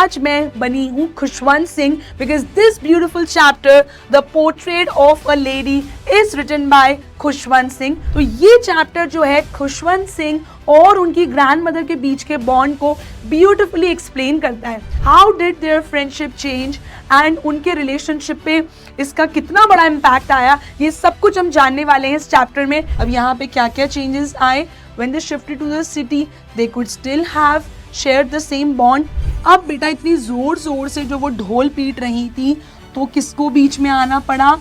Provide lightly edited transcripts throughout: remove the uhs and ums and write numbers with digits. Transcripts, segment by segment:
आज मैं बनी हूँ Khushwant Singh because this beautiful chapter the portrait of a lady is written by Khushwant Singh. तो ये चैप्टर जो है खुशवंत सिंह और उनकी ग्रैंड मदर के बीच के बॉन्ड को ब्यूटिफुली एक्सप्लेन करता है। How did their friendship change and उनके रिलेशनशिप पे इसका कितना बड़ा इम्पैक्ट आया, ये सब कुछ हम जानने वाले हैं इस चैप्टर में। अब यहाँ पे क्या क्या चेंजेस आए, when they shifted to the city they could still have share the same bond. अब बेटा इतनी जोर जोर से जो वो ढोल पीट रही थी तो किसको बीच में आना पड़ा।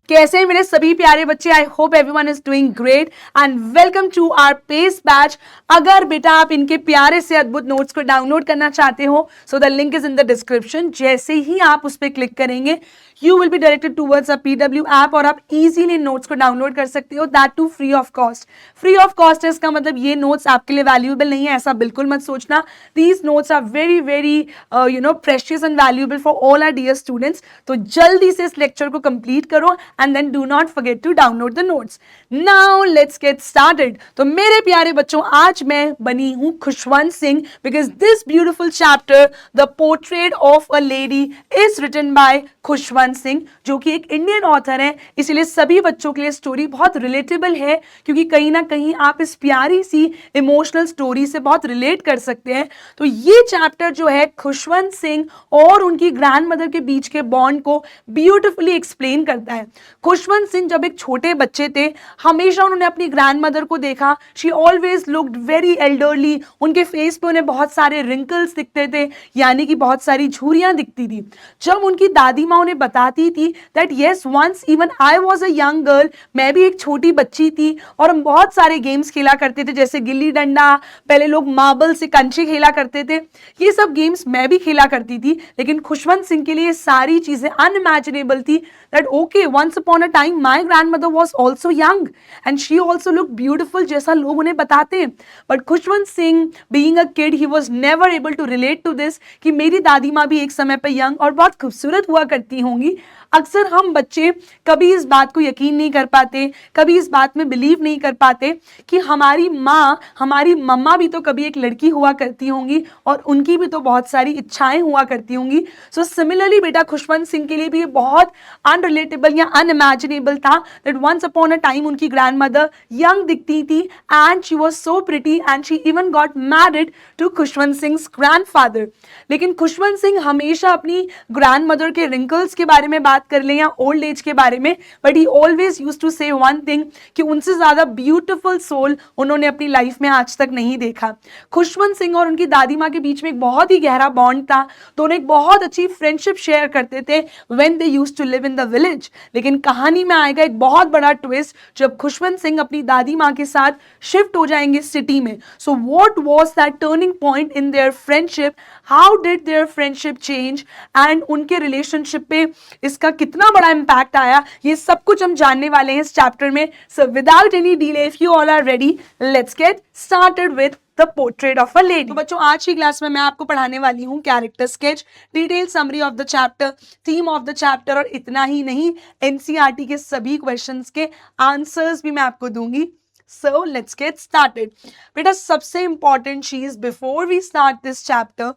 कैसे हैं मेरे सभी प्यारे बच्चे, I hope everyone is doing great and welcome to our pace batch. अगर बेटा आप इनके प्यारे से अद्भुत नोट्स को डाउनलोड करना चाहते हो so the link is in the description. जैसे ही आप उस पर क्लिक करेंगे you will be directed towards a PW app और आप इजीली नोट्स को डाउनलोड कर सकते हो, that too free of cost. Free of cost है इसका मतलब ये नोट्स आपके लिए वैल्यूएबल नहीं है, ऐसा बिल्कुल मत सोचना। These notes are very very precious and valuable for all our dear students. तो जल्दी से इस लेक्चर को कंप्लीट करो and then do not forget to download the notes. Now let's get started. तो मेरे प्यारे बच्चों, आज मैं बनी हूँ Khushwant Singh because this beautiful chapter, The Portrait of a Lady, is written by Khushwant Singh, जो कि एक इंडियन ऑथर है। इसलिए सभी बच्चों के लिए स्टोरी बहुत रिलेटेबल है क्योंकि कहीं ना कहीं आप इस प्यारी सी इमोशनल स्टोरी से बहुत रिलेट कर सकते हैं। तो ये चैप्टर जो है खुशवंत सिंह और उनकी ग्रैंड मदर के बीच के बॉन्ड को ब्यूटिफुली एक्सप्लेन करता है। खुशवंत सिंह जब एक छोटे बच्चे थे हमेशा उन्होंने अपनी ग्रैंड मदर को देखा। She always looked very elderly, उनके फेस पे उन्हें बहुत सारे रिंकल्स दिखते थे, यानी कि बहुत सारी झुर्रियां दिखती थी। जब उनकी दादी माँ उन्हें बताती थी that yes once even I was a young girl, मैं भी एक छोटी बच्ची थी और हम बहुत सारे गेम्स खेला करते थे जैसे गिल्ली डंडा, पहले लोग मार्बल से कंचे खेला करते थे, ये सब गेम्स मैं भी खेला करती थी। लेकिन खुशवंत सिंह के लिए ये सारी चीजें अनइमेजिनेबल थी। That okay once upon a time my grandmother was also young and she also look beautiful, जैसा लोग उन्हें बताते हैं। But Khushwant Singh being a kid he was never able to relate to this कि मेरी दादी माँ भी एक समय पे यंग और बहुत खूबसूरत हुआ करती होंगी। अक्सर हम बच्चे कभी इस बात को यकीन नहीं कर पाते, कभी इस बात में बिलीव नहीं कर पाते कि हमारी माँ, हमारी मम्मा भी तो कभी एक लड़की हुआ करती होंगी और उनकी भी तो बहुत सारी इच्छाएं हुआ करती होंगी। सो सिमिलरली बेटा खुशवंत सिंह के लिए भी ये बहुत अनरिलेटेबल या अनइमेजिनेबल था that once upon a time उनकी ग्रैंड मदर यंग दिखती थी and she was so pretty and she even got married to Khushwant Singh's grandfather. लेकिन खुशवंत सिंह हमेशा अपनी ग्रैंड मदर के रिंकल्स के बारे में बात कर लें या ओल्ड एज के बारे में, but he always used to say one thing कि उनसे ज्यादा ब्यूटीफुल सोल उन्होंने अपनी लाइफ में आज तक नहीं देखा। खुशवंत सिंह और उनकी दादी माँ के बीच में एक बहुत ही गहरा बॉन्ड था, दोनों एक बहुत अच्छी फ्रेंडशिप शेयर करते थे when they used to live in the village. लेकिन कहानी में आएगा एक बहुत बड़ा ट्विस्ट जब खुशवंत सिंह अपनी दादी माँ के साथ शिफ्ट हो जाएंगे सिटी में। So what was that turning point in their friendship, how did their friendship change and उनके रिलेशनशिप पे इसका कितना बड़ा इम्पैक्ट आया, ये सब कुछ हम जानने वाले हैं इस चैप्टर में। So without any delay if you all are ready let's get started with the portrait of a lady. तो बच्चों आज की क्लास में मैं आपको पढ़ाने वाली हूँ character sketch, detail summary of the chapter, theme of the chapter और इतना ही नहीं NCERT के सभी क्वेश्चंस के आंसर्स भी मैं आपको दूंगी। So let's get started. बेटा सबसे important चीज before we start this chapter,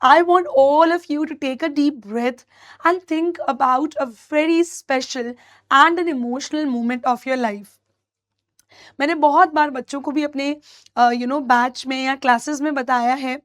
I want all of you to take a deep breath and think about a very special and an emotional moment of your life. मैंने बहुत बार बच्चों को भी अपने batch में या क्लासेस में बताया है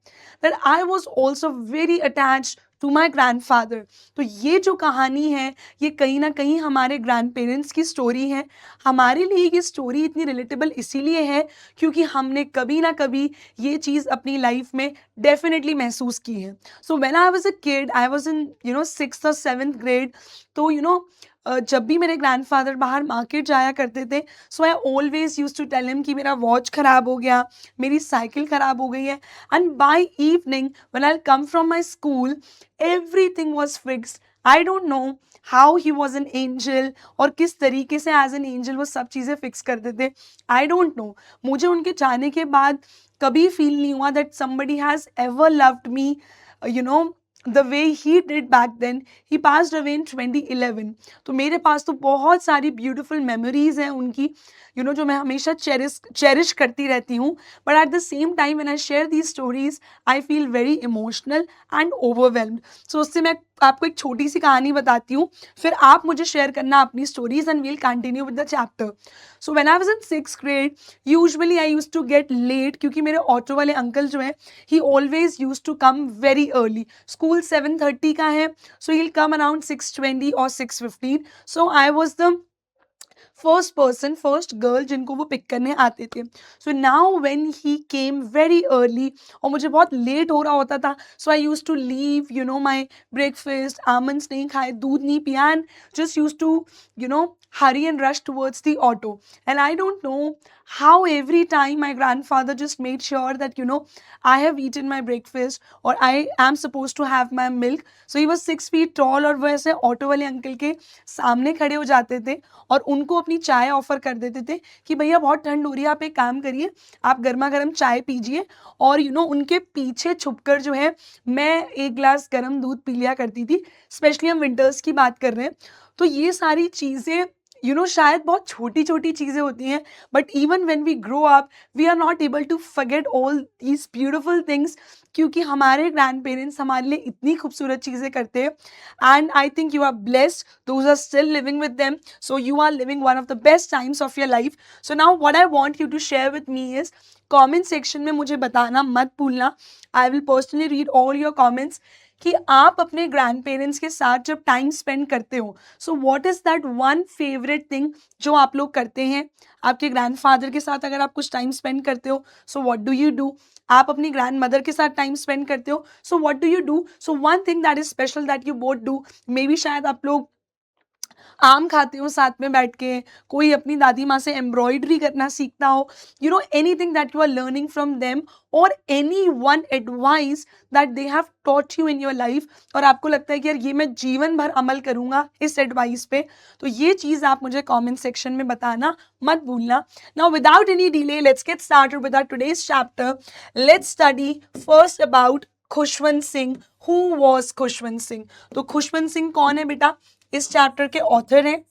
that I was also very attached to my grandfather. तो ये जो कहानी है ये कहीं ना कहीं हमारे ग्रैंड पेरेंट्स की स्टोरी है। हमारे लिए ये स्टोरी इतनी रिलेटेबल इसीलिए है क्योंकि हमने कभी ना कभी ये चीज़ अपनी लाइफ में डेफिनेटली महसूस की है। सो when I was a kid, I was in 6th और 7th ग्रेड, तो जब भी मेरे ग्रैंडफादर बाहर मार्केट जाया करते थे so I always use to tell him कि मेरा वॉच ख़राब हो गया, मेरी साइकिल ख़राब हो गई है। And by evening when I come from my school everything was fixed. I don't know how he was an angel और किस तरीके से एज एन एंजल वो सब चीज़ें फिक्स करते थे। आई डोंट नो, मुझे उनके जाने के बाद कभी फील नहीं हुआ that somebody has ever loved me the way he did back then, he passed away in 2011। तो मेरे पास तो बहुत सारी ब्यूटिफुल मेमोरीज हैं उनकी, जो मैं हमेशा चेरिश करती रहती हूँ। But at the same time when I share these stories I feel very emotional and overwhelmed. So उससे मैं आपको एक छोटी सी कहानी बताती हूँ, फिर आप मुझे शेयर करना अपनी stories and we'll continue with the chapter. So when I was in 6th grade, usually I used to get late, क्योंकि मेरे ऑटो वाले अंकल जो हैं, he always used to come very early. School 7:30 का है, so he will come around 6:20 और 6:15। So I was the first girl जिनको वो पिक करने आते थे। So now when he came very early, और मुझे बहुत लेट हो रहा होता था, so I use to leave my breakfast, almonds नहीं खाए, दूध नहीं पिया, and just used to hurry and rush towards the auto. And I don't know how every time my grandfather just made sure that I have eaten my breakfast or I am supposed to have my milk. So he was 6 feet tall, और वो ऐसे auto वाले uncle के सामने खड़े हो जाते थे और उनको अपनी चाय ऑफर कर देते थे कि भैया बहुत ठंड हो रही है, आप एक काम करिए, आप गर्मा गर्म चाय पीजिए। और उनके पीछे छुपकर जो है मैं एक ग्लास गर्म दूध पी लिया करती थी। स्पेशली हम विंटर्स की बात कर रहे हैं। तो ये सारी चीज़ें शायद बहुत छोटी छोटी चीज़ें होती हैं, but even when we grow up we are not able to forget all these beautiful things, क्योंकि हमारे ग्रैंड पेरेंट्स हमारे लिए इतनी खूबसूरत चीज़ें करते हैं। And I think you are blessed, those are still living with them, so you are living one of the best times of your life. So now what I want you to share with me is, comment section में मुझे बताना मत भूलना, I will personally read all your comments, कि आप अपने grand parents के साथ जब टाइम स्पेंड करते हो, सो what is that one favourite thing जो आप लोग करते हैं। आपके ग्रैंडफादर के साथ अगर आप कुछ टाइम स्पेंड करते हो, so what do you do. आप अपनी ग्रैंड मदर के साथ टाइम स्पेंड करते हो, so what do you do. So one thing that is special that you both do, may be शायद आप लोग आम खाते हो साथ में बैठ के, कोई अपनी दादी माँ से एम्ब्रॉयडरी करना सीखता हो, anything that you are learning from them, और any one advice that they have taught you in your life, और आपको लगता है कि यार ये मैं जीवन भर अमल करूंगा इस एडवाइस पे। तो ये चीज़ आप मुझे कमेंट सेक्शन में बताना मत भूलना। Now without any delay let's get started with our today's chapter. Let's study first about Khushwant Singh. Who was Khushwant Singh? तो खुशवंत सिंह कौन है बेटा? इस चैप्टर के ऑथर हैं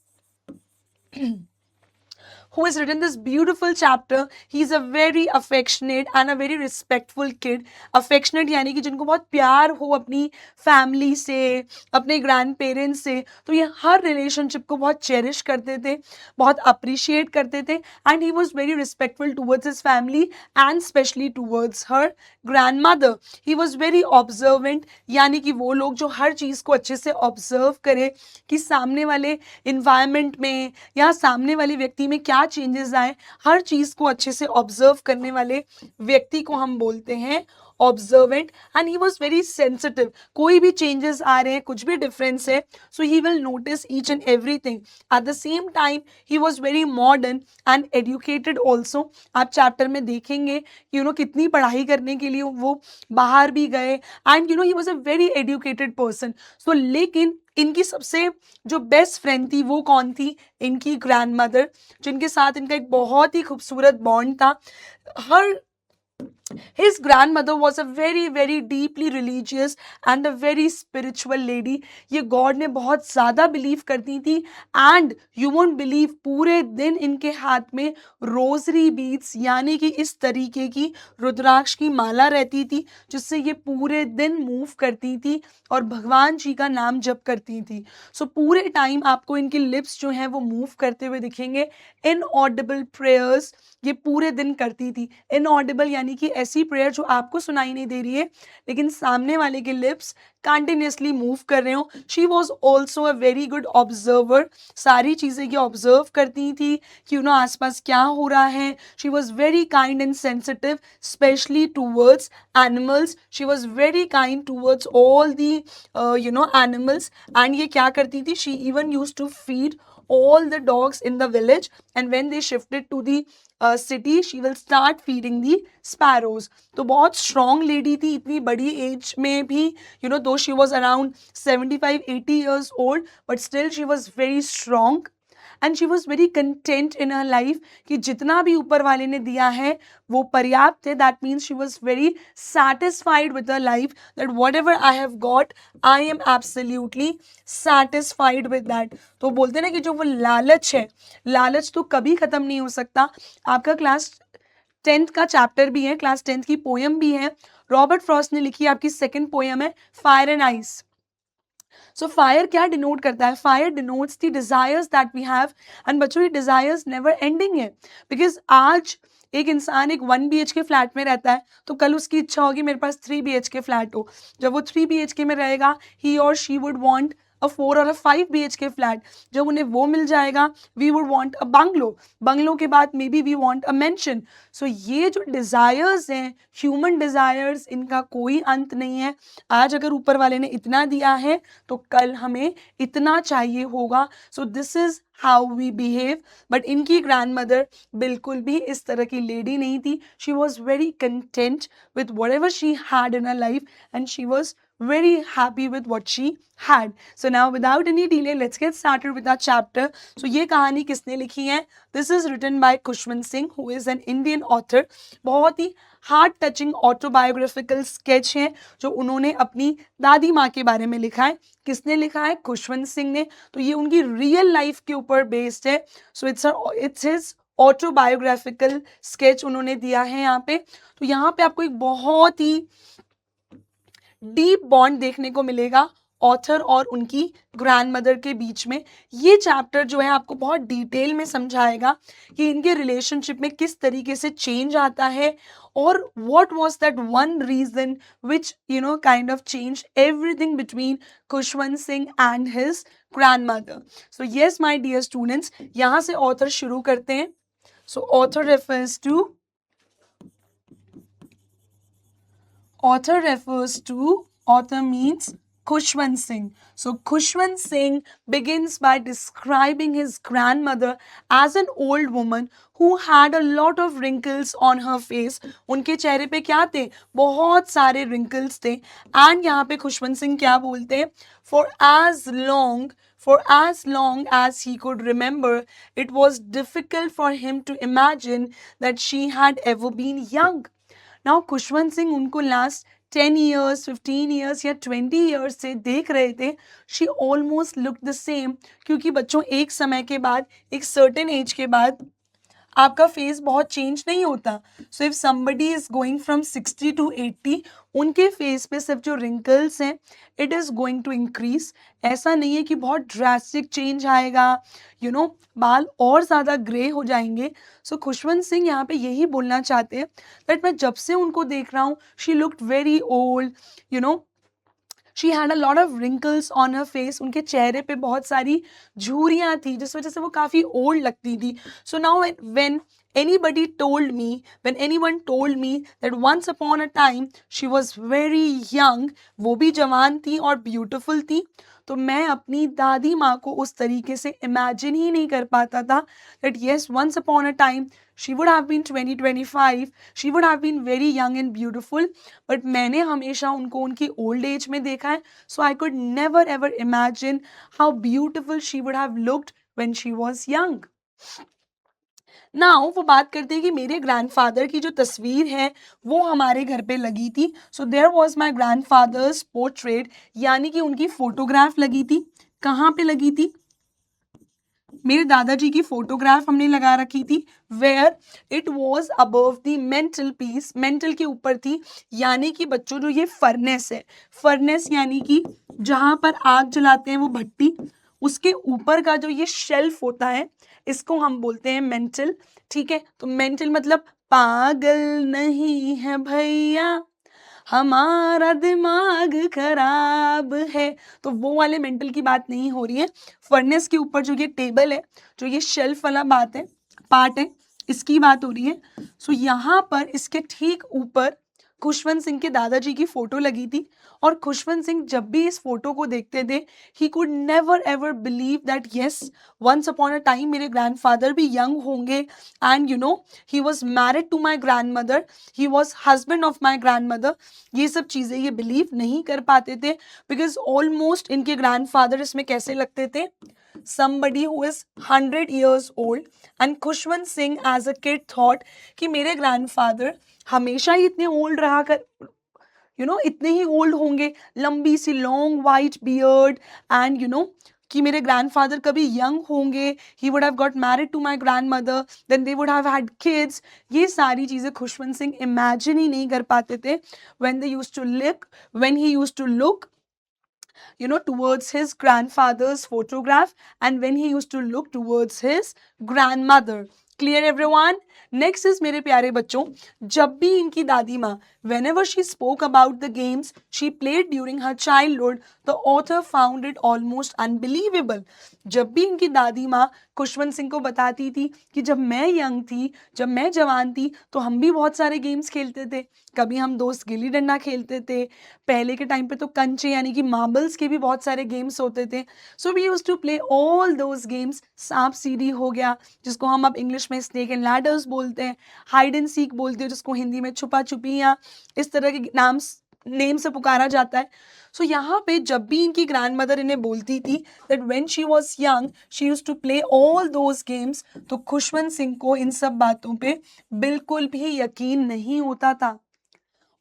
who has written this beautiful chapter. He is a very affectionate and a very respectful kid. Affectionate यानी कि जिनको बहुत प्यार हो अपनी फैमिली से, अपने ग्रैंड पेरेंट्स से, तो ये हर रिलेशनशिप को बहुत चेरिश करते थे, बहुत अप्रिशिएट करते थे, and he was very respectful towards his family and specially towards her grand mother. He was very observant, यानी कि वो लोग जो हर चीज़ को अच्छे से ऑब्जर्व करें कि सामने वाले इन्वायरमेंट में या सामने वाले व्यक्ति में क्या चेंजेस आए, हर चीज़ को अच्छे से ऑब्जर्व करने वाले व्यक्ति को हम बोलते हैं observant. And he was very sensitive, कोई भी चेंजेस आ रहे हैं, कुछ भी डिफरेंस है, so he will notice each and everything. At the same time he was very modern and educated also. आप चैप्टर में देखेंगे कितनी पढ़ाई करने के लिए वो बाहर भी गए, and he was a very educated person. So लेकिन इनकी सबसे जो बेस्ट फ्रेंड थी वो कौन थी? इनकी ग्रैंड मदर, जिनके साथ इनका एक बहुत ही खूबसूरत बॉन्ड था। हर His grandmother was a very very deeply religious and a very spiritual lady. ये गॉड ने बहुत ज़्यादा बिलीव करती थी, एंड यू वोंट बिलीव पूरे दिन इनके हाथ में रोजरी बीड्स यानी कि इस तरीके की रुद्राक्ष की माला रहती थी, जिससे ये पूरे दिन मूव करती थी और भगवान जी का नाम जप करती थी। सो पूरे टाइम आपको इनकी लिप्स जो हैं वो मूव करते हुए दिखेंगे। इनऑडिबल प्रेयर्स ये पूरे दिन करती थी। इनऑडिबल यानी कि ऐसी प्रेयर जो आपको सुनाई नहीं दे रही है, लेकिन सामने वाले के लिप्स कंटिन्यूसली मूव कर रहे हो। She was also a very good observer, सारी चीज़ें ये ऑब्जर्व करती थी कि आसपास क्या हो रहा है। She was very kind and sensitive, specially towards animals. She was very kind towards all the animals. And ये क्या करती थी? She even use to feed all the dogs in the village, and when they shifted to the city she will start feeding the sparrows. तो बहुत strong lady थी, इतनी बड़ी age में भी, though she was around 75-80 years old, but still she was very strong and she was very content in her life कि जितना भी ऊपर वाले ने दिया है वो पर्याप्त है. That means she was very satisfied with her life, that whatever I have got, I am absolutely satisfied with that. तो बोलते ना कि जो वो लालच है, लालच तो कभी खत्म नहीं हो सकता. आपका क्लास 10th का चैप्टर भी है, क्लास 10th की पोयम भी है, रॉबर्ट फ्रॉस्ट ने लिखी. आपकी सेकंड पोयम है fire and ice. So fire क्या डिनोट करता है? Fire denotes the desires that we have. And बच्चों ये डिजायर्स नेवर एंडिंग है. बिकॉज आज एक इंसान एक 1 BHK फ्लैट में रहता है तो कल उसकी इच्छा होगी मेरे पास 3 BHK फ्लैट हो. जब वो 3 BHK में रहेगा, ही और शी वुड वांट अ 4 और अ 5 BHK फ्लैट. जब उन्हें वो मिल जाएगा, we would want a bungalow. Bungalow के बाद maybe we want a mansion. So ये जो डिजायर्स हैं, ह्यूमन डिजायर्स, इनका कोई अंत नहीं है. आज अगर ऊपर वाले ने इतना दिया है तो कल हमें इतना चाहिए होगा. So this is how we behave. But इनकी ग्रैंड मदर बिल्कुल भी इस तरह की लेडी नहीं थी. She was very content with whatever she had in her life and she was very happy with what she had. So now without any delay, let's get started with our chapter. So ये कहानी किसने लिखी है? This is written by Khushwant Singh, who is an Indian author. बहुत ही heart touching autobiographical sketch है जो उन्होंने अपनी दादी माँ के बारे में लिखा है. किसने लिखा है? खुशवंत सिंह ने. तो ये उनकी रियल लाइफ के ऊपर बेस्ड है. So it's his autobiographical sketch उन्होंने दिया है यहाँ पे. तो यहाँ पे आपको एक बहुत ही डीप बॉन्ड देखने को मिलेगा ऑथर और उनकी ग्रैंडमदर के बीच में. ये चैप्टर जो है आपको बहुत डिटेल में समझाएगा कि इनके रिलेशनशिप में किस तरीके से चेंज आता है और what was that one reason which kind of change everything between Khushwant Singh and his grandmother. So yes my dear students, यहाँ से ऑथर शुरू करते हैं. So author refers to, author means Khushwant Singh. So Khushwant Singh begins by describing his grandmother as an old woman who had a lot of wrinkles on her face. उनके चेहरे पे क्या थे? बहुत सारे wrinkles थे. And यहाँ पे खुशवंत सिंह क्या बोलते हैं? For as long as he could remember, it was difficult for him to imagine that she had ever been young. Now Khushwant Singh उनको लास्ट 10 years, 15 years या 20 years से देख रहे थे. She almost look the same. क्योंकि बच्चों एक समय के बाद, एक सर्टेन एज के बाद आपका फेस बहुत चेंज नहीं होता. So if somebody is going from 60 to 80, उनके फेस पे सिर्फ जो रिंकल्स हैं it is going to increase. ऐसा नहीं है कि बहुत ड्रास्टिक चेंज आएगा, बाल और ज़्यादा ग्रे हो जाएंगे. सो खुशवंत सिंह यहाँ पे यही बोलना चाहते हैं दैट मैं जब से उनको देख रहा हूँ, she looked very old. She had a lot of wrinkles on her face. उनके चेहरे पे बहुत सारी झुर्रियाँ थी जिस वजह से वो काफ़ी ओल्ड लगती थी. So now when anyone told me that once upon a time she was very young, वो भी जवान थी और ब्यूटीफुल थी, तो मैं अपनी दादी माँ को उस तरीके से इमेजिन ही नहीं कर पाता था that yes, once upon a time she would have been 20-25, she would have been very young and beautiful, but मैंने हमेशा उनको उनकी ओल्ड एज में देखा है. So I could never ever imagine how beautiful she would have looked when she was young. Now वो बात करते हैं कि मेरे ग्रैंडफादर की जो तस्वीर है वो हमारे घर पे लगी थी. So there was my grandfather's portrait, यानी कि उनकी फोटोग्राफ लगी थी. कहाँ पे लगी थी? मेरे दादाजी की फोटोग्राफ हमने लगा रखी थी. Where it was above the mantelpiece, mantel के ऊपर थी. यानी कि बच्चों जो ये फर्नेस है, फर्नेस यानी कि जहाँ पर आग जलाते हैं वो भट्टी, उसके ऊपर का जो ये शेल्फ होता है इसको हम बोलते हैं मेंटल. ठीक है, तो मेंटल मतलब पागल नहीं है भैया, हमारा दिमाग खराब है. तो वो वाले मेंटल की बात नहीं हो रही है. फर्नेस के ऊपर जो ये टेबल है, जो ये शेल्फ वाला बात है, पार्ट है, इसकी बात हो रही है. सो यहाँ पर इसके ठीक ऊपर खुशवंत सिंह के दादाजी की फोटो लगी थी. और खुशवंत सिंह जब भी इस फोटो को देखते थे, he could never ever believe that yes, once upon a time मेरे ग्रैंडफादर भी यंग होंगे. And he was married to my grand mother, he was husband of my grand mother. ये सब चीज़ें ये बिलीव नहीं कर पाते थे बिकॉज ऑलमोस्ट इनके ग्रैंडफादर इसमें कैसे लगते थे? somebody who is 100 years old. And Khushwant Singh as a kid thought कि मेरे grandfather हमेशा ही इतने old रहा कर, इतने ही ओल्ड होंगे, लंबी सी लॉन्ग वाइट बियर्ड, एंड कि मेरे ग्रैंडफादर कभी यंग होंगे, he would have got married to my grandmother, then they would have had kids. ये सारी चीज़ें खुशवंत सिंह इमेजिन ही नहीं कर पाते थे when they used to look, when he used to look towards his grandfather's photograph, and when he used to look towards his grandmother. Clear everyone? Next is मेरे प्यारे बच्चों, जब भी इनकी दादी माँ, whenever she spoke about the games she played during her childhood, the author found it almost unbelievable. जब भी इनकी दादी माँ खुशवंत सिंह को बताती थी कि जब मैं यंग थी, जब मैं जवान थी, तो हम भी बहुत सारे गेम्स खेलते थे. कभी हम दोस्त गिल्ली डंडा खेलते थे, पहले के टाइम पे तो कंचे यानी कि मार्बल्स के भी बहुत सारे गेम्स होते थे. So we used to play all those games. सांप सीढ़ी हो गया, जिसको हम अब इंग्लिश में स्नेक एंड लैडर्स बोलते हैं, हाइड एंड सीक बोलते हैं, जिसको हिंदी में छुपा छुपी या इस तरह के नेम से पुकारा जाता है. सो यहाँ पे जब भी इनकी ग्रैंड मदर इन्हें बोलती थी that when she was young she used to play all those games, तो खुशवंत सिंह को इन सब बातों पे बिल्कुल भी यकीन नहीं होता था.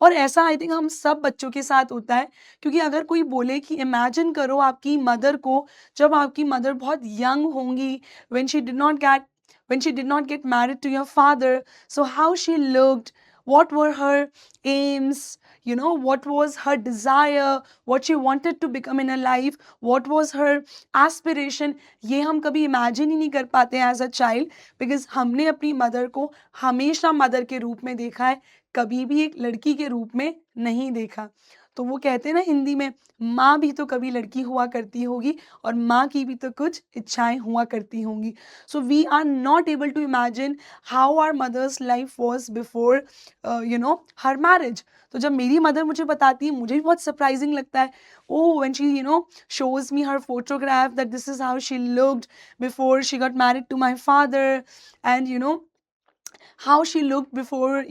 और ऐसा आई थिंक हम सब बच्चों के साथ होता है, क्योंकि अगर कोई बोले कि इमेजिन करो आपकी मदर को, जब आपकी मदर बहुत यंग होंगी, when she did not get married to your father, so how she looked, what were her aims, what was her desire, what she wanted to become in her life, what was her aspiration. ये हम कभी imagine ही नहीं कर पाते हैं as a child, because हमने अपनी mother को हमेशा मदर के रूप में देखा है, कभी भी एक लड़की के रूप में नहीं देखा. तो वो कहते हैं ना हिंदी में, माँ भी तो कभी लड़की हुआ करती होगी और माँ की भी तो कुछ इच्छाएं हुआ करती होंगी. So we are not able to imagine how our mother's life was before her marriage. तो जब मेरी मदर मुझे बताती है, मुझे भी बहुत सरप्राइजिंग लगता है. Oh when she shows me her photograph that this is how she looked before she got married to my father, and how she looked before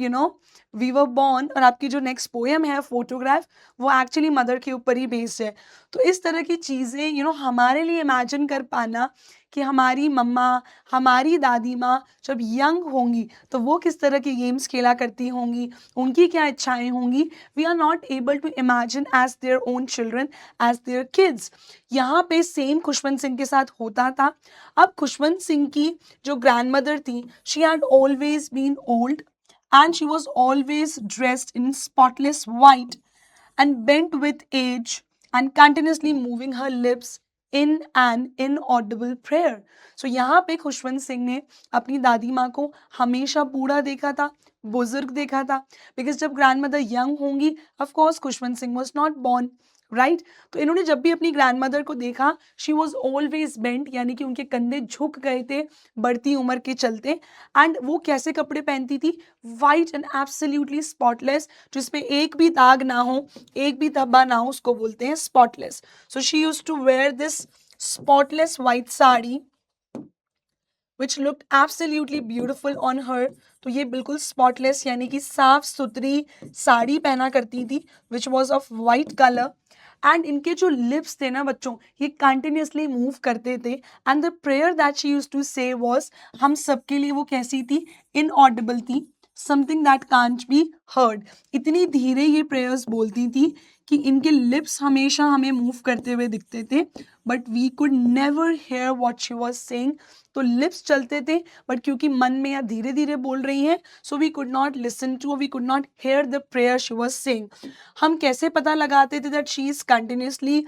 we were born. और आपकी जो नेक्स्ट पोएम है photograph, वो actually mother के ऊपर ही based है. तो इस तरह की चीज़ें हमारे लिए इमेजिन कर पाना कि हमारी मम्मा, हमारी दादी माँ जब यंग होंगी तो वो किस तरह के गेम्स खेला करती होंगी, उनकी क्या इच्छाएं होंगी, we are not able to imagine as their own children, as their kids. यहाँ पे सेम खुशवंत सिंह के साथ होता था. अब खुशवंत सिंह की जो ग्रैंड मदर थी, she had always been old and she was always dressed in spotless white and bent with age and continuously moving her lips in an inaudible prayer. So यहाँ पे खुशवंत सिंह ने अपनी दादी माँ को हमेशा बूढ़ा देखा था, बुजुर्ग देखा था, बिकॉज जब ग्रैंड मदर यंग होंगी, of course Khushwant Singh was not born, right. तो इन्होंने जब भी अपनी ग्रैंड मदर को देखा, शी वॉज ऑलवेज बेंट, यानी कि उनके कंधे झुक गए थे बढ़ती उम्र के चलते. एंड वो कैसे कपड़े पहनती थी, वाइट एंड एब्सोल्युटली स्पॉटलेस, जिसपे एक भी दाग ना हो, एक भी धब्बा ना हो, उसको बोलते हैं spotless. So she used to wear this spotless white sari which looked absolutely beautiful on her. तो ये बिल्कुल स्पॉटलेस यानी कि साफ सुथरी साड़ी पहना करती थी, which was of white color. And इनके जो लिप्स थे ना बच्चों, ये कंटिन्यूसली मूव करते थे. And the prayer that she used to say was, हम सबके लिए वो कैसी थी, इनऑडिबल थी, something that can't be heard. इतनी धीरे ये प्रेयर्स बोलती थी कि इनके लिप्स हमेशा हमें मूव करते हुए दिखते थे, but we could never hear what she was saying. तो लिप्स चलते थे, बट क्योंकि मन में या धीरे धीरे बोल रही हैं, so we could not listen to, we could not hear the prayer she was saying. हम कैसे पता लगाते थे that she is continuously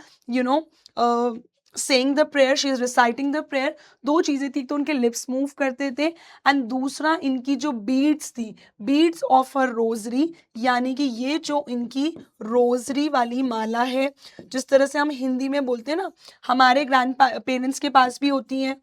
saying the prayer, she is reciting the prayer? दो चीज़ें थी, तो उनके लिप्स मूव करते थे, एंड दूसरा इनकी जो बीड्स थी, बीड्स ऑफ हर रोजरी, यानी कि ये जो इनकी रोजरी वाली माला है, जिस तरह से हम हिंदी में बोलते हैं ना, हमारे ग्रैंड पेरेंट्स के पास भी होती हैं,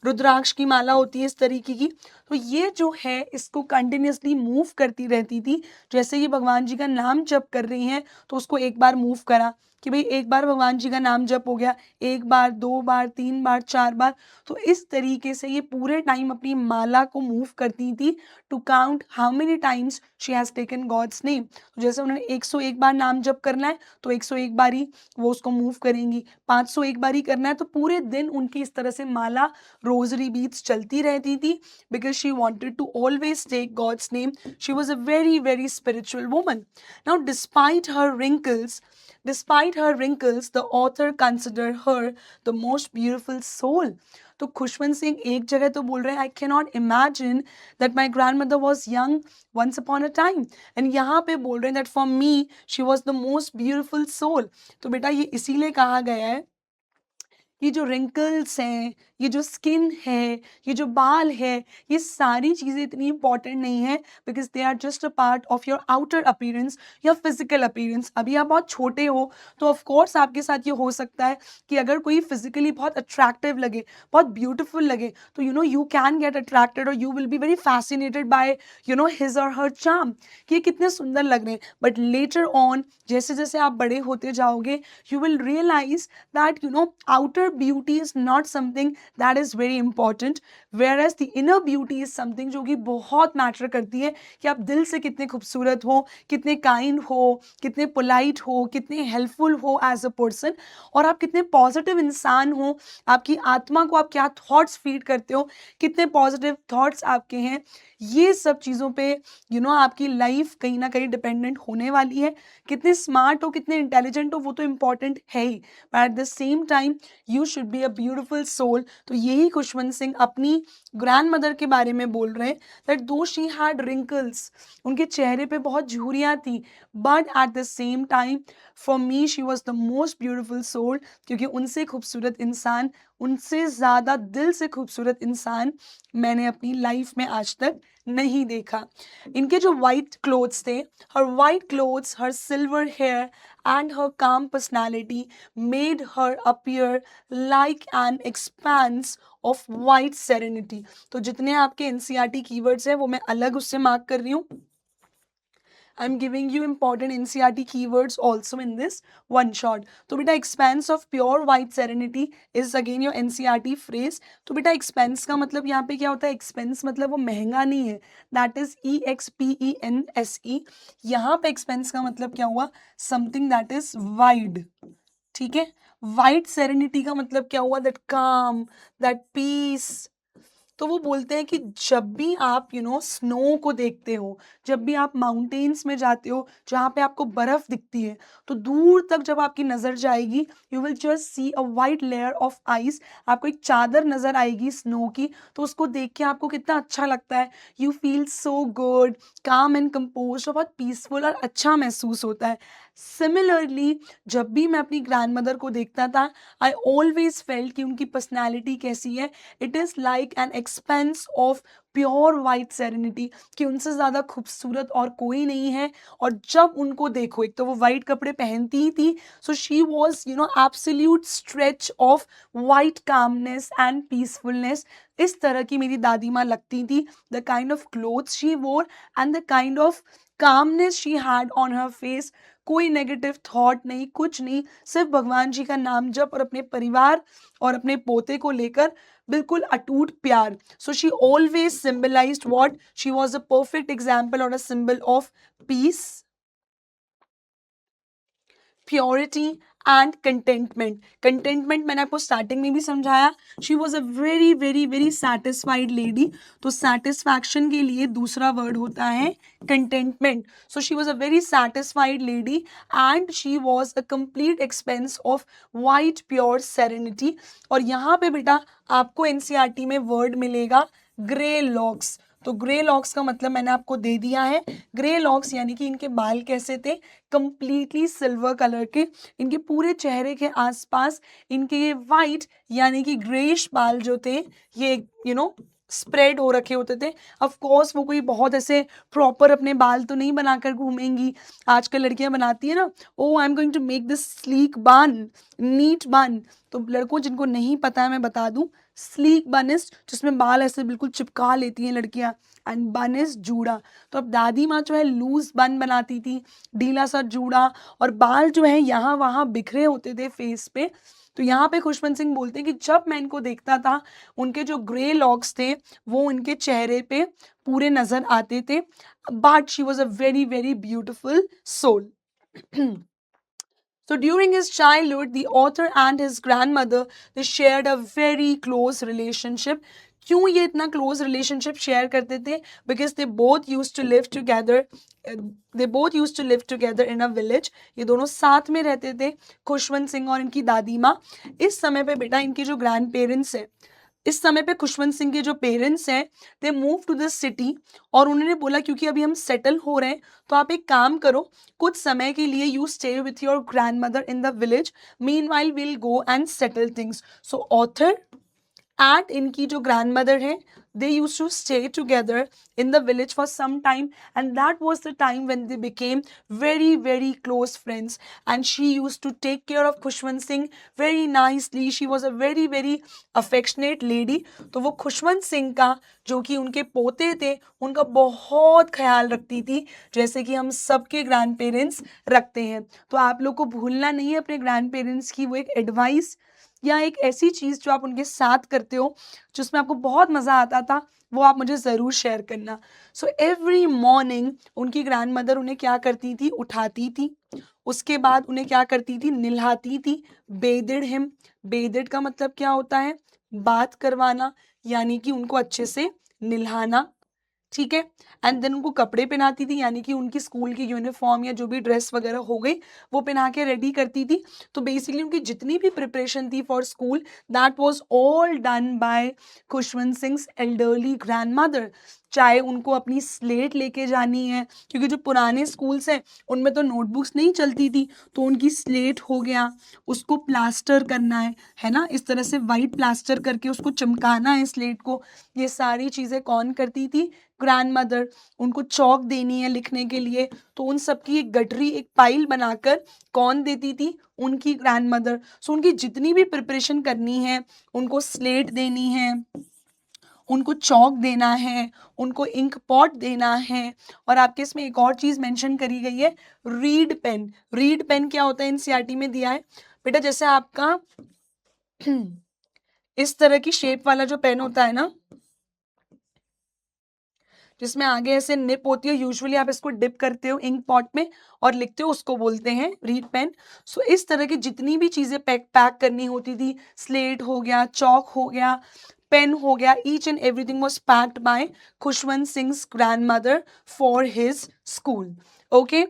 रुद्राक्ष की माला होती है इस तरीके की। तो ये जो है इसको कंटिन्यूअसली मूव करती रहती थी। जैसे ये भगवान जी का नाम जप कर रही हैं तो उसको एक बार मूव करा कि भाई एक बार भगवान जी का नाम जप हो गया, एक बार, दो बार, तीन बार, चार बार। तो इस तरीके से ये पूरे टाइम अपनी माला को मूव करती थी to count how many times she has taken God's name. तो जैसे उन्होंने 101 बार नाम जप करना है तो 101 बार ही वो उसको मूव करेंगी, 501 बार ही करना है तो पूरे दिन उनकी इस तरह से माला रोजरी बीट्स चलती रहती थी, because she wanted to always take God's name. She was a very very spiritual woman. Now despite her wrinkles, the author considered her the most beautiful soul. तो खुशवंत सिंह एक जगह तो बोल रहे हैं, I can not imagine that my grand mother was young once upon a time, and यहाँ पे बोल रहे हैं that for me she was the most beautiful soul. तो बेटा ये इसीलिए कहा गया है, ये जो रिंकल्स हैं, ये जो स्किन है, ये जो बाल है, ये सारी चीज़ें इतनी इंपॉर्टेंट नहीं है, because they are just a part of your outer appearance या फिजिकल अपीयरेंस। अभी आप बहुत छोटे हो तो ऑफ कोर्स आपके साथ ये हो सकता है कि अगर कोई फिजिकली बहुत अट्रैक्टिव लगे, बहुत ब्यूटीफुल लगे, तो यू कैन गेट अट्रैक्टेड और you will be very fascinated by his और हर चार्म कि ये कितने सुंदर लग रहे हैं। बट लेटर ऑन जैसे जैसे आप बड़े होते जाओगे, you will realise that outer beauty is not something that is very important, whereas the inner beauty is something जो कि बहुत मैटर करती है कि आप दिल से कितने खूबसूरत हो, कितने काइंड हो, कितने पोलाइट हो, कितने हेल्पफुल हो एज अ पर्सन, और आप कितने पॉजिटिव इंसान हो, आपकी आत्मा को आप क्या थॉट्स फीड करते हो, कितने पॉजिटिव थॉट्स आपके हैं। ये सब चीज़ों पे आपकी लाइफ कहीं ना कहीं डिपेंडेंट होने वाली है। कितने स्मार्ट हो, कितने इंटेलिजेंट हो, वो तो इम्पॉर्टेंट है ही, but at the same time you should be a beautiful soul. तो यही खुशवंत सिंह अपनी ग्रैंड मदर के बारे में बोल रहे हैं दैट दो शी हैड रिंकल्स, उनके चेहरे पे बहुत झुर्रियाँ थी, but at the same time for me she was the most beautiful soul, क्योंकि उनसे खूबसूरत इंसान, उनसे ज़्यादा दिल से खूबसूरत इंसान मैंने अपनी लाइफ में आज तक नहीं देखा। इनके जो वाइट क्लोथ्स थे, her white clothes, her silver hair and her calm personality made her appear like an expanse of white serenity। तो जितने आपके NCERT कीवर्ड्स हैं वो मैं अलग उससे मार्क कर रही हूँ। I'm giving you important NCERT keywords also in this one shot। तो बेटा expanse of pure white serenity is again your NCERT phrase। तो बेटा expense का मतलब यहाँ पे क्या होता है, expense मतलब वो महंगा नहीं है, that is EXPENSE। यहाँ पे expense का मतलब क्या हुआ, something that is wide, ठीक है। वाइट सेरेनिटी का मतलब क्या हुआ, दैट काम, दैट पीस। तो वो बोलते हैं कि जब भी आप स्नो को देखते हो, जब भी आप माउंटेन्स में जाते हो जहाँ पे आपको बर्फ दिखती है, तो दूर तक जब आपकी नज़र जाएगी you will just see a white layer of ice. आपको एक चादर नज़र आएगी स्नो की, तो उसको देख के आपको कितना अच्छा लगता है, यू फील सो गुड, काम एंड कंपोज, बहुत पीसफुल और अच्छा महसूस होता है। सिमिलरली जब भी मैं अपनी ग्रैंड मदर को देखता था, आई ऑलवेज फेल्ट कि उनकी पर्सनैलिटी कैसी है, it is like an expense of pure white serenity, कि उनसे ज़्यादा खूबसूरत और कोई नहीं है। और जब उनको देखो, एक तो वो वाइट कपड़े पहनती ही थी, so she was absolute stretch of white calmness and peacefulness. इस तरह की मेरी दादी माँ लगती थी, the kind of clothes she वोर and the kind of calmness she had on her face. कोई नेगेटिव थॉट नहीं, कुछ नहीं, सिर्फ भगवान जी का नाम जप और अपने परिवार और अपने पोते को लेकर बिल्कुल अटूट प्यार। So she always symbolised what, she was a perfect example और a symbol of peace, purity and contentment. Contentment मैंने आपको स्टार्टिंग में भी समझाया, she was a very very very satisfied lady. तो सेटिस्फैक्शन के लिए दूसरा वर्ड होता है contentment. So she was a very satisfied lady and she was a complete expense of white pure serenity. और यहाँ पे बेटा आपको NCERT में वर्ड मिलेगा ग्रे लॉक्स। तो ग्रे लॉक्स का मतलब मैंने आपको दे दिया है। ग्रे लॉक्स यानी कि इनके बाल कैसे थे, कंप्लीटली सिल्वर कलर के, इनके पूरे चेहरे के आसपास इनके ये वाइट यानी कि ग्रेइश बाल जो थे ये स्प्रेड हो रखे होते थे। ऑफ कोर्स वो कोई बहुत ऐसे प्रॉपर अपने बाल तो नहीं बनाकर घूमेंगी, आजकल लड़कियां बनाती है ना, oh I am going to make this sleek bun, neat bun. तो लड़कों जिनको नहीं पता है मैं बता दूं, स्लीक बन इज, जिसमें बाल ऐसे बिल्कुल चिपका लेती हैं लड़कियां, एंड बन इज जूड़ा। तो अब दादी माँ जो है लूज बन बनाती थी, ढीला सा जूड़ा, और बाल जो है यहाँ वहाँ बिखरे होते थे फेस पे। तो यहाँ पे खुशवंत सिंह बोलते हैं कि जब मैं इनको देखता था, उनके जो ग्रे लॉक्स थे वो उनके चेहरे पे पूरे नजर आते थे, but she was a very very beautiful soul. So during his childhood, the author and his grandmother, they shared a very close relationship. क्यों ये इतना क्लोज रिलेशनशिप शेयर करते थे? Because they both use to live together, in a village. ये दोनों साथ में रहते थे, खुशवंत सिंह और इनकी दादी माँ। इस समय पे बेटा इनके जो ग्रैंड पेरेंट्स हैं, इस समय पे खुशवंत सिंह के जो पेरेंट्स हैं, they move to this city, और उन्होंने बोला क्योंकि अभी हम सेटल हो रहे हैं तो आप एक काम करो, कुछ समय के लिए you stay with your grand mother in the village, meanwhile will go and settle things. So author and इनकी जो ग्रैंड मदर है, they used to stay together in the village for some time, and that was the time when they became very very close friends, and she used to take care of Khushwant Singh very nicely. She was a very very affectionate lady. तो वो खुशवंत सिंह का, जो कि उनके पोते थे, उनका बहुत ख्याल रखती थी, जैसे कि हम सबके ग्रैंड पेरेंट्स रखते हैं। तो आप लोग को भूलना नहीं है अपने ग्रैंड पेरेंट्स की वो एक एडवाइस या एक ऐसी चीज़ जो आप उनके साथ करते हो जिसमें आपको बहुत मज़ा आता था, वो आप मुझे ज़रूर शेयर करना। सो एवरी मॉर्निंग उनकी ग्रैंड मदर उन्हें क्या करती थी? उठाती थी, उसके बाद उन्हें क्या करती थी? निल्हाती थी। बेदिड हिम, बेदिड का मतलब क्या होता है? बात करवाना, यानी कि उनको अच्छे से निल्हाना, ठीक है। एंड देन उनको कपड़े पहनाती थी, यानी कि उनकी स्कूल की यूनिफॉर्म या जो भी ड्रेस वगैरह हो गई वो पहना के रेडी करती थी। तो बेसिकली उनकी जितनी भी प्रिपरेशन थी for school, that was all done by Khushwant Singh elderly grand mother. चाहे उनको अपनी स्लेट लेके जानी है, क्योंकि जो पुराने स्कूल्स हैं उनमें तो नोटबुक्स नहीं चलती थी, तो उनकी स्लेट हो गया, उसको प्लास्टर करना है ना, इस तरह से वाइट प्लास्टर करके उसको चमकाना है स्लेट को, ये सारी चीज़ें कौन करती थी? Grand mother. उनको चौक देनी है लिखने के लिए, तो उन सबकी एक गठरी, एक पाइल बनाकर कौन देती थी? उनकी ग्रैंड मदर। सो उनकी जितनी भी प्रिपरेशन करनी है, उनको स्लेट देनी है, उनको चौक देना है, उनको इंक पॉट देना है, और आपके इसमें एक और चीज़ मेंशन करी गई है, रीड पेन। रीड पेन क्या होता है? एनसीईआरटी में दिया है बेटा, जैसे आपका इस तरह की शेप वाला जो पेन होता है ना, जिसमें आगे ऐसे निप होती है, यूजुअली आप इसको डिप करते हो इंक पॉट में और लिखते हो, उसको बोलते हैं रीड पेन। सो इस तरह की जितनी भी चीज़ें पैक करनी होती थी, स्लेट हो गया, चौक हो गया, पेन हो गया, each and everything was packed by Khushwant Singh grandmother for his school. Okay.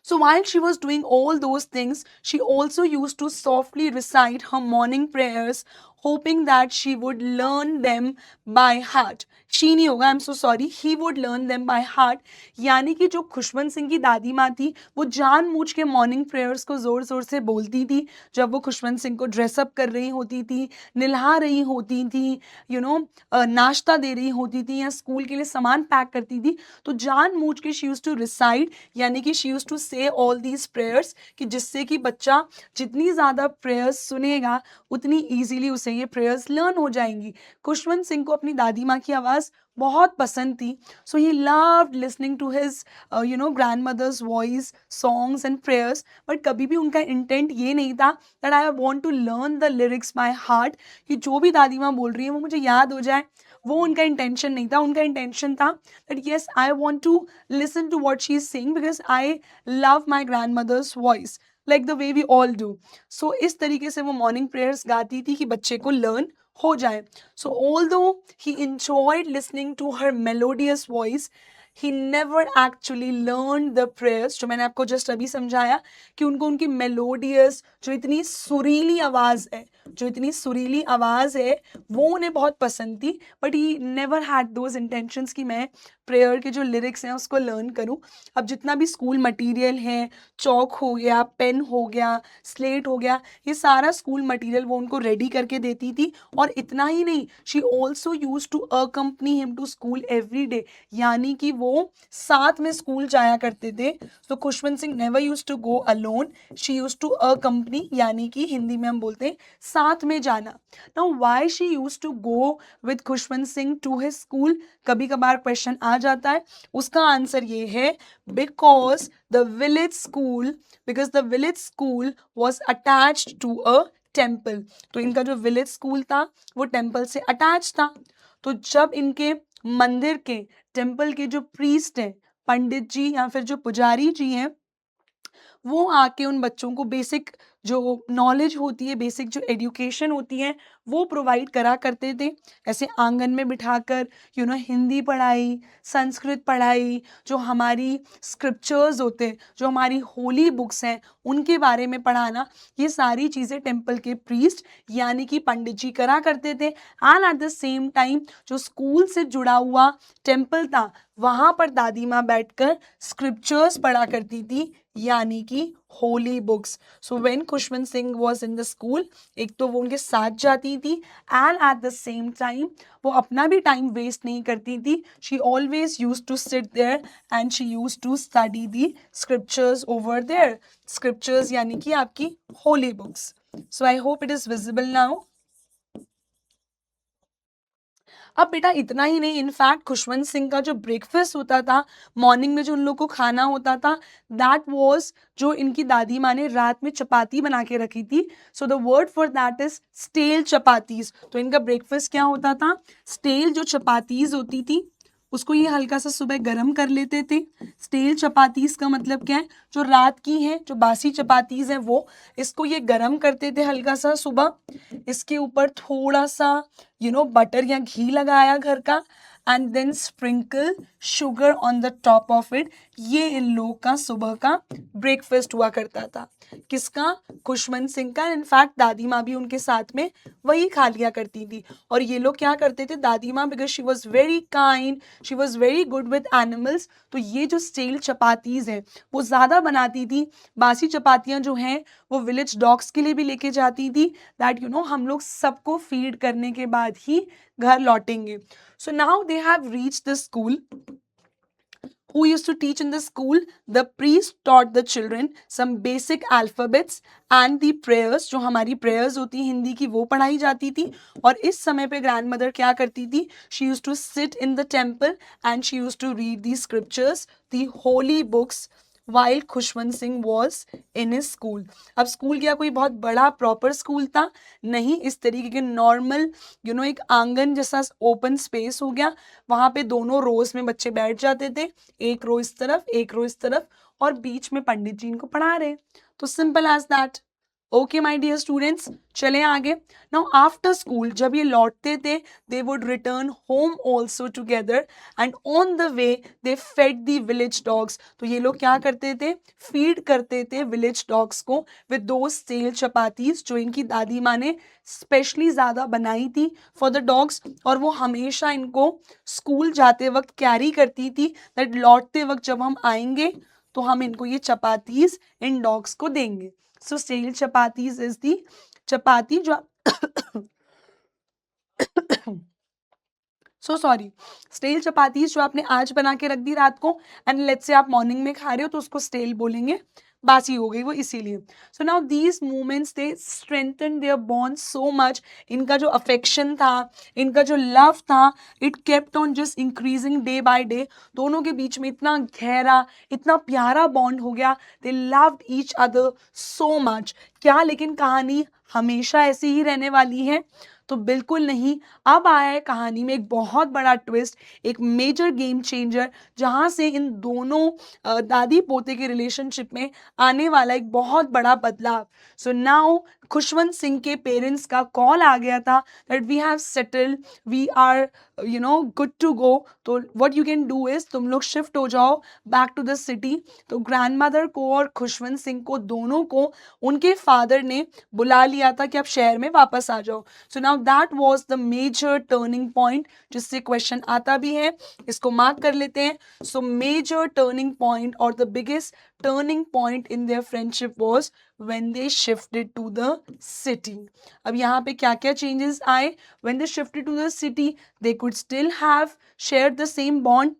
So while she was doing all those things, she also used to softly recite her morning prayers, hoping that she would learn them by heart. She नहीं होगा, I'm so sorry, he would learn them by heart. यानी कि जो खुशवंत सिंह की दादी माँ थी, वो जानबूझ के मॉर्निंग प्रेयर्स को ज़ोर ज़ोर से बोलती थी जब वो खुशवंत सिंह को ड्रेसअप कर रही होती थी, निल्हा रही होती थी, नाश्ता दे रही होती थी, या स्कूल के लिए सामान पैक करती थी। तो जानबूझ के शी यूज्ड टू रिसाइट, यानी कि शी यूज्ड टू से ऑल दीज प्रेयर्स, कि जिससे कि बच्चा जितनी ज़्यादा प्रेयर्स सुनेगा उतनी ईजीली उसे ये प्रेयर्स लर्न हो जाएंगी। खुशवंत सिंह को अपनी दादी माँ की आवाज़ बहुत पसंद थी, so he loved listening to his grand mother's voice, songs and prayers. But कभी भी उनका इंटेंट ये नहीं था that I want to learn the lyrics by heart, कि जो भी दादी माँ बोल रही है वो मुझे याद हो जाए। वो उनका इंटेंशन नहीं था। उनका इंटेंशन था that yes I want to listen to what she is saying because I love my grand mother's voice like the way we all do. So इस तरीके से वो मॉर्निंग प्रेयर्स गाती थी कि बच्चे को लर्न हो जाए। सो although he enjoyed listening to her melodious voice, he never actually learned the prayers, जो मैंने आपको जस्ट अभी समझाया कि उनको उनकी मेलोडियस, जो इतनी सुरीली आवाज़ है, जो इतनी सुरीली आवाज़ है, वो उन्हें बहुत पसंद थी, but he never had those intentions कि मैं प्रेयर के जो लिरिक्स हैं उसको लर्न करूं। अब जितना भी स्कूल मटेरियल है, चौक हो गया, पेन हो गया, स्लेट हो गया, ये सारा स्कूल मटेरियल वो उनको रेडी करके देती थी। और इतना ही नहीं, she also use to accompany him to school every day, यानी कि वो साथ में स्कूल जाया करते थे। तो Khushwant Singh never use to go alone, she use to accompany, यानी कि हिंदी में हम बोलते हैं साथ में जाना। Now why she use to go with Khushwant Singh to his school, कभी कभार क्वेश्चन आ जाता है। उसका आंसर ये है, because the village school, because the village school was attached to a temple. तो इनका जो विलेज स्कूल था वो टेम्पल से अटैच था। तो जब इनके मंदिर के, टेम्पल के जो प्रीस्ट हैं, पंडित जी या फिर जो पुजारी जी हैं, वो आके उन बच्चों को बेसिक जो नॉलेज होती है, बेसिक जो एजुकेशन होती है, वो प्रोवाइड करा करते थे। ऐसे आंगन में बिठाकर हिंदी पढ़ाई, संस्कृत पढ़ाई, जो हमारी स्क्रिप्चर्स होते हैं, जो हमारी होली बुक्स हैं, उनके बारे में पढ़ाना, ये सारी चीज़ें टेम्पल के प्रीस्ट यानी कि पंडित जी करा करते थे। And at the same time जो स्कूल से जुड़ा हुआ टेम्पल था, वहाँ पर दादी माँ बैठकर स्क्रिप्चर्स पढ़ा करती थी, यानी कि holy books. So when Khushwant Singh was in the school, एक तो वो उनके साथ जाती थी and at the same time वो अपना भी टाइम वेस्ट नहीं करती थी। She always use to sit there and she use to study the scriptures over there. Scriptures यानी कि आपकी holy books. So I hope it is visible now. अब बेटा इतना ही नहीं, इनफैक्ट खुशवंत सिंह का जो ब्रेकफास्ट होता था, मॉर्निंग में जो उन लोग को खाना होता था, दैट वाज, जो इनकी दादी माँ ने रात में चपाती बना के रखी थी, so the word for that is stale chapatis. तो इनका ब्रेकफास्ट क्या होता था, स्टेल जो चपातीज होती थी उसको ये हल्का सा सुबह गर्म कर लेते थे। स्टेल चपातीज का मतलब क्या है, जो रात की है, जो बासी चपातीज है, वो इसको ये गर्म करते थे हल्का सा सुबह। इसके ऊपर थोड़ा सा बटर या घी लगाया घर का, and then sprinkle sugar on the top of it. ये इन लोग का सुबह का ब्रेकफास्ट हुआ करता था। किसका, खुशवंत सिंह का। इनफैक्ट दादी माँ भी उनके साथ में वही खा लिया करती थी। और ये लोग क्या करते थे, दादी माँ, because she was very kind, she was very good with animals, तो ये जो स्टेल चपातीज है वो ज़्यादा बनाती थी। बासी चपातियाँ जो हैं वो विलेज डॉग्स के लिए भी लेके जाती थी, दैट हम लोग सबको फीड करने के बाद ही घर लौटेंगे। So now they have reached the school. Who used to teach in the school? The priest taught the children some basic alphabets and the prayers. जो हमारी prayers होती हिंदी की, वो पढ़ाई जाती थी। और इस समय पे grandmother क्या करती थी, she used to sit in the temple and she used to read the scriptures, the holy books, while Khushwant Singh was in his school. अब स्कूल क्या कोई बहुत बड़ा प्रॉपर स्कूल था? नहीं, इस तरीके के नॉर्मल एक आंगन जैसा ओपन स्पेस हो गया, वहाँ पे दोनों रोज में बच्चे बैठ जाते थे, एक रो इस तरफ, एक रो इस तरफ, और बीच में पंडित जी इनको पढ़ा रहे। तो simple as that. Okay my dear students, चलें आगे। नाउ आफ्टर स्कूल जब ये लौटते थे, they would return home also together and on the way they fed the village dogs. तो ये लोग क्या करते थे, फीड करते थे विलेज डॉग्स को विद दो स्टेल चपातीज, जो इनकी दादी माँ ने स्पेशली ज़्यादा बनाई थी फॉर द डॉग्स। और वो हमेशा इनको स्कूल जाते वक्त कैरी करती थी, दैट लौटते वक्त जब हम आएंगे तो हम इनको ये चपातीज इन डॉग्स को देंगे। सो स्टेल चपातीज इज दी चपाती जो सॉरी, स्टेल चपातीज जो आपने आज बना के रख दी रात को, एंड लेट्स से आप मॉर्निंग में खा रहे हो तो उसको स्टेल बोलेंगे, बासी हो गई वो इसीलिए। So now these moments they strengthen their bond so much. इनका जो अफेक्शन था, इनका जो लव था, it kept on just increasing day by day. दोनों के बीच में इतना गहरा, इतना प्यारा बॉन्ड हो गया। They loved each other so much. क्या लेकिन कहानी हमेशा ऐसी ही रहने वाली है? तो बिल्कुल नहीं। अब आया है कहानी में एक बहुत बड़ा ट्विस्ट, एक मेजर गेम चेंजर, जहाँ से इन दोनों दादी पोते के रिलेशनशिप में आने वाला एक बहुत बड़ा बदलाव। सो नाउ खुशवंत सिंह के पेरेंट्स का कॉल आ गया था that we have settled, we are good to go, तो what you can do is तुम लोग शिफ्ट हो जाओ बैक टू द सिटी। तो ग्रैंडमदर को और खुशवंत सिंह को दोनों को उनके फादर ने बुला लिया था कि आप शहर में वापस आ जाओ। So now that was the major turning point, जिससे क्वेश्चन आता भी है, इसको मार्क कर लेते हैं। सो मेजर टर्निंग पॉइंट और the biggest turning point in their friendship was when they shifted to the city. अब यहाँ पे क्या क्या changes आए? When they shifted to the city, they could still have shared the same bond,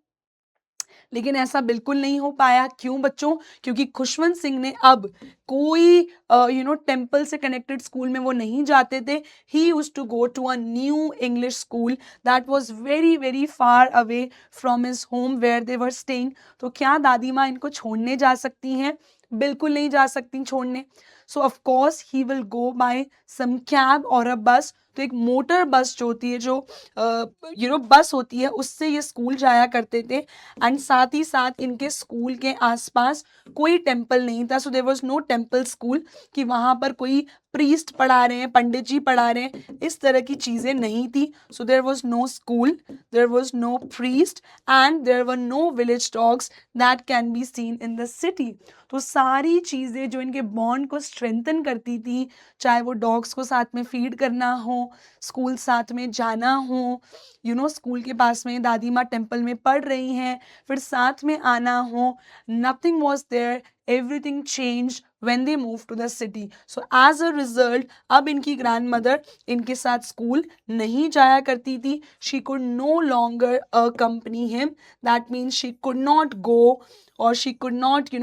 लेकिन ऐसा बिल्कुल नहीं हो पाया। क्यों बच्चों? क्योंकि खुशवंत सिंह ने अब कोई टेम्पल से कनेक्टेड स्कूल में वो नहीं जाते थे। He used to go to a new English school that was very very far away from his home where they were staying. तो क्या दादी माँ इनको छोड़ने जा सकती हैं? बिल्कुल नहीं जा सकती छोड़ने। So of course he will go by some cab और अ बस। तो एक मोटर बस जो होती है, जो बस होती है, उससे ये स्कूल जाया करते थे। एंड साथ ही साथ इनके स्कूल के आसपास कोई टेम्पल नहीं था। So there was no temple school कि वहाँ पर कोई प्रीस्ट पढ़ा रहे हैं, पंडित जी पढ़ा रहे हैं, इस तरह की चीज़ें नहीं थी। So there was no school, there was no priest and there were no village dogs that can be seen in the city. तो सारी चीज़ें जो इनके बॉन्ड को स्ट्रेंथन करती थी, चाहे वो डॉग्स को साथ में फीड करना हो, स्कूल साथ में जाना हो, स्कूल के पास में दादी माँ टेम्पल में पढ़ रही हैं, फिर साथ में आना हो, nothing was there, everything change when they moved to the city. So as a result, अब इनकी ग्रैंडमदर इनके साथ स्कूल नहीं जाया करती थी। She could no longer accompany him. That means she could not go or she could not,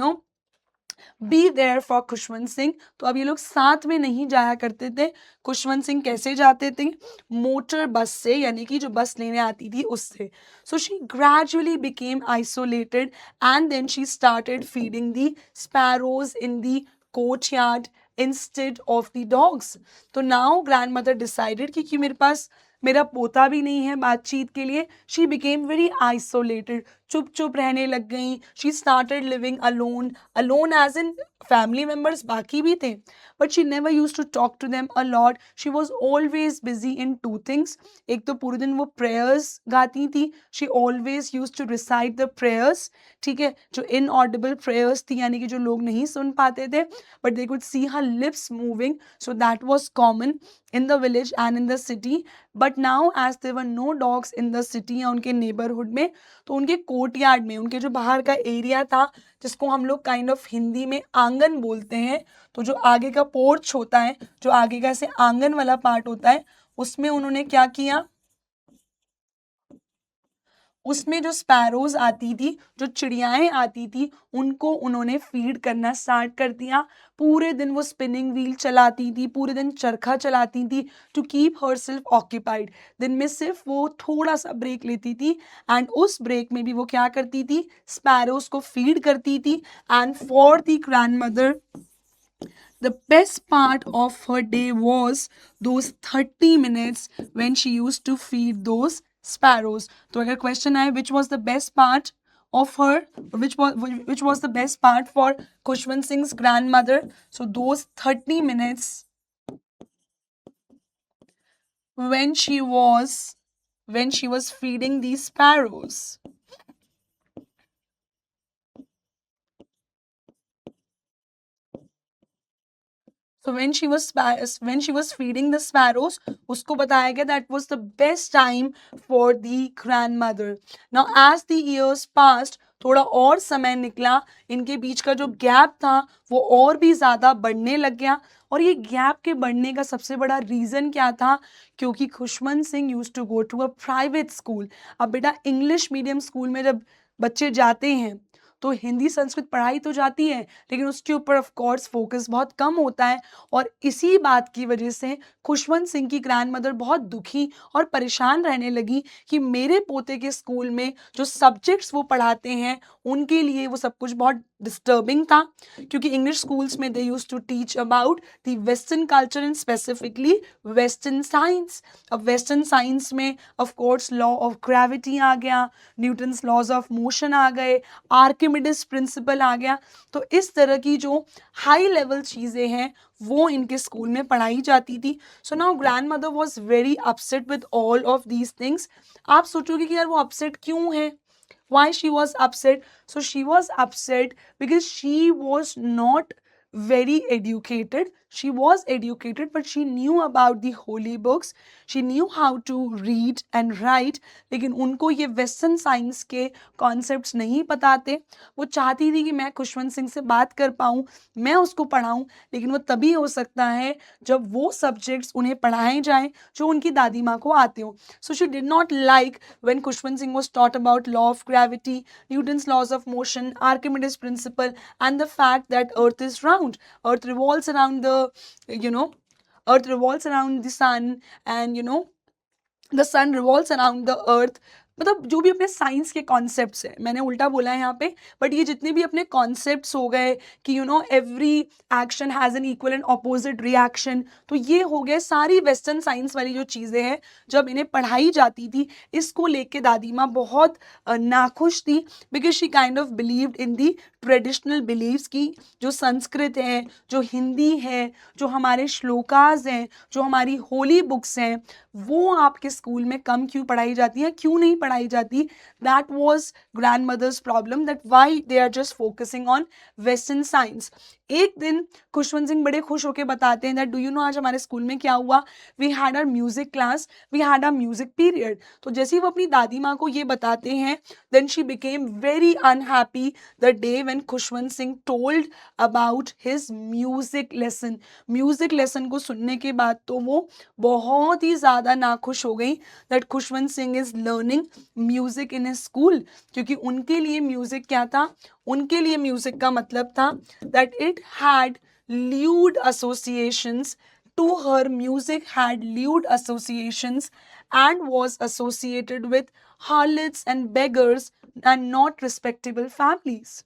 be there for Khushwant Singh. तो अब ये लोग साथ में नहीं जाया करते थे। खुशवंत सिंह कैसे जाते थे? मोटर बस से, यानी कि जो बस लेने आती थी उससे। So she gradually became isolated and then she started feeding the sparrows in the courtyard instead of the dogs. तो नाउ ग्रैंडमदर डिसाइडेड कि मेरे पास मेरा पोता भी नहीं है बातचीत के लिए। शी बिकेम वेरी आइसोलेटेड, चुप चुप रहने लग गई। She started living alone, alone as in family members बाकी भी थे, but she never use to talk to them a lot. She was always busy in two things. एक तो पूरे दिन वो प्रेयर्स गाती थी, she always use to recite the prayers, ठीक है, जो इनऑडिबल प्रेयर्स थी, यानी कि जो लोग नहीं सुन पाते थे, but they could see her lips moving. So that was common in the village and in the city. But now as there were no dogs in the city या उनके neighborhood में, तो उनके कोर्टयार्ड में, उनके जो बाहर का एरिया था, जिसको हम लोग काइंड ऑफ हिंदी में आंगन बोलते हैं, तो जो आगे का पोर्च होता है, जो आगे का ऐसे आंगन वाला पार्ट होता है, उसमें उन्होंने क्या किया? उसमें जो स्पैरोज आती थी, जो चिड़ियाएं आती थी, उनको उन्होंने फीड करना स्टार्ट कर दिया। पूरे दिन वो स्पिनिंग व्हील चलाती थी, पूरे दिन चरखा चलाती थी टू कीप हरसेल्फ ऑक्यूपाइड। दिन में सिर्फ वो थोड़ा सा ब्रेक लेती थी एंड उस ब्रेक में भी वो क्या करती थी? स्पैरोज को फीड करती थी। And for the grandmother the best part of her day was those 30 minutes when she used to feed those sparrows. तो अगर क्वेश्चन आए which was the best part of her, which was the best part for Khushwant Singh's grandmother, so those 30 minutes when she was feeding these sparrows. So when she was feeding the sparrows, उसको बताया गया that was the best time for the grandmother. Now as the years passed, थोड़ा और समय निकला, इनके बीच का जो गैप था वो और भी ज़्यादा बढ़ने लग गया। और ये गैप के बढ़ने का सबसे बड़ा रीज़न क्या था? क्योंकि Khushwant Singh use to go to a private school. अब बेटा इंग्लिश मीडियम स्कूल में जब बच्चे जाते हैं तो हिंदी संस्कृत पढ़ाई तो जाती है, लेकिन उसके ऊपर ऑफ कोर्स फोकस बहुत कम होता है। और इसी बात की वजह से खुशवंत सिंह की ग्रैंडमदर बहुत दुखी और परेशान रहने लगी कि मेरे पोते के स्कूल में जो सब्जेक्ट्स वो पढ़ाते हैं, उनके लिए वो सब कुछ बहुत डिस्टर्बिंग था, क्योंकि इंग्लिश स्कूल्स में they use to teach about the western culture and specifically western science. अब वेस्टर्न साइंस में of course law of gravity आ गया, न्यूटन्स लॉज ऑफ मोशन आ गए, आर्किमिडीज प्रिंसिपल आ गया। तो इस तरह की जो हाई लेवल चीज़ें हैं वो इनके स्कूल में पढ़ाई जाती थी। So now grand mother was very upset with all of these things. आप सोचोगे कि यार वो अपसेट क्यों है, why she was upset? So she was upset because she was not very educated. She was educated, but she knew about the holy books. She knew how to read and write. लेकिन उनको ये western science के concepts नहीं पता थे। वो चाहती थी कि मैं खुशवंत सिंह से बात कर पाऊँ, मैं उसको पढ़ाऊँ, लेकिन वो तभी हो सकता है जब वो सब्जेक्ट्स उन्हें पढ़ाए जाएं जो उनकी दादी माँ को आते हो। So she did not like when Khushwant Singh was taught about law of gravity, Newton's laws of motion, Archimedes principle, and the fact that Earth is round. Earth revolves around the, you know, Earth revolves around the sun, and the sun revolves around the earth. मतलब जो भी अपने science के concepts हैं, मैंने उल्टा बोला है यहाँ पे, बट ये जितने भी अपने कॉन्सेप्ट्स हो गए कि every action has an equal and opposite reaction, तो ये हो गए सारी वेस्टर्न साइंस वाली जो चीज़ें हैं जब इन्हें पढ़ाई जाती थी, इसको लेके दादी माँ बहुत नाखुश थी, because she kind of believed in the traditional beliefs की जो संस्कृत है, जो हिंदी है, जो हमारे श्लोकाज हैं, जो हमारी होली बुक्स हैं, वो आपके स्कूल में कम क्यों पढ़ाई जाती है, क्यों नहीं पढ़ाई जाती। That was grandmother's problem, that why they are just focusing on western science. एक दिन खुशवंत सिंह बड़े खुश होकर बताते हैं दैट डू यू नो आज हमारे स्कूल में क्या हुआ, we had our music class, we had our music period. तो जैसे ही वो अपनी दादी माँ को ये बताते हैं, then she became very unhappy the day when Khushwant Singh told about his music lesson. Music lesson को सुनने के बाद तो वो बहुत ही ज़्यादा नाखुश हो गई that Khushwant Singh is learning music in A school, क्योंकि उनके लिए म्यूजिक क्या था, उनके लिए म्यूजिक का मतलब था that it had lewd associations. To her, music had lewd associations and was associated with harlots and beggars and not respectable families.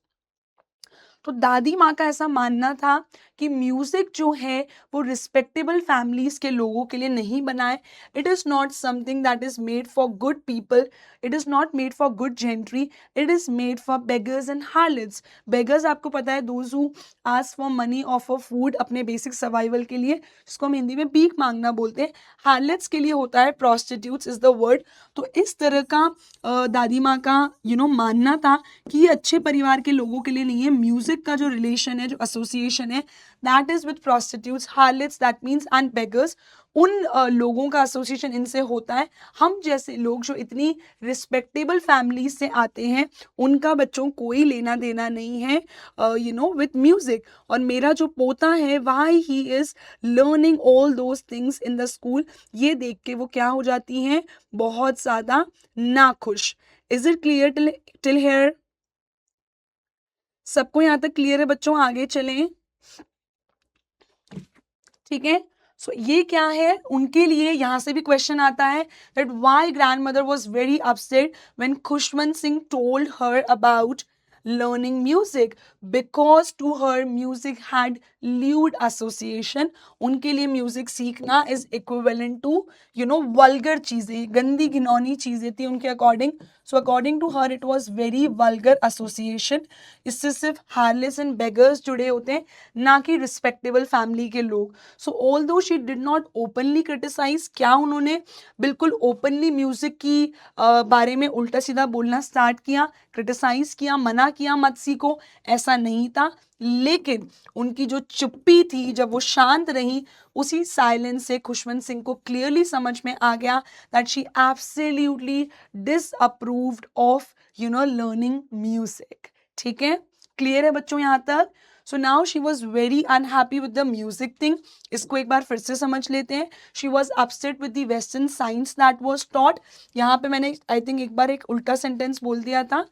तो दादी माँ का ऐसा मानना था कि म्यूज़िक जो है वो रिस्पेक्टेबल फैमिलीज़ के लोगों के लिए नहीं बना है। It is not something that is made for good people, it is not made for good gentry, it is made for beggars and harlots. Beggars आपको पता है, those who ask for money और फॉर फूड, अपने basic survival के लिए, जिसको हम हिंदी में भीख मांगना बोलते हैं। हार्लट्स के लिए होता है प्रोस्टिट्यूट्स इज़ द वर्ड। तो इस तरह का दादी माँ का मानना था कि ये अच्छे परिवार के लोगों के लिए नहीं है। म्यूजिक का जो रिलेशन है, जो एसोसिएशन है, that is with prostitutes, harlots, that means and beggars. उन लोगों का एसोसिएशन इनसे होता है। हम जैसे लोग जो इतनी रिस्पेक्टेबल फैमिली से आते हैं, उनका बच्चों कोई लेना देना नहीं है विथ म्यूजिक। और मेरा जो पोता है, why he is learning all those things in the school, ये देख के वो क्या हो जाती हैं, बहुत ज़्यादा नाखुश। Is it clear till here? सबको यहाँ तक क्लियर है बच्चों? आगे चलें, ठीक है। सो ये क्या है उनके लिए, यहाँ से भी क्वेश्चन आता है that why grand mother was very upset when Khushwant Singh told her about learning music, because to her music had lewd association. उनके लिए म्यूजिक सीखना इज इक्विवेलेंट टू वल्गर चीजें, गंदी घिनौनी चीजें थी उनके according. So according to her it was very vulgar association. इससे सिर्फ हार्लेस एंड बेगर्स जुड़े होते हैं, ना कि रिस्पेक्टेबल फैमिली के लोग। So although she did not openly criticise, क्या उन्होंने बिल्कुल ओपनली म्यूजिक की बारे में उल्टा सीधा बोलना स्टार्ट किया, क्रिटिसाइज किया, मना किया मत सीखो, ऐसा नहीं था। लेकिन उनकी जो चुप्पी थी, जब वो शांत रही, उसी साइलेंस से खुशवंत सिंह को क्लियरली समझ में आ गया that she absolutely disapproved of learning music. ठीक है, क्लियर है बच्चों यहाँ तक? सो now she was very unhappy with the music thing. इसको एक बार फिर से समझ लेते हैं। She was upset with the western science that was taught. यहाँ पे मैंने आई थिंक एक बार एक उल्टा सेंटेंस बोल दिया था।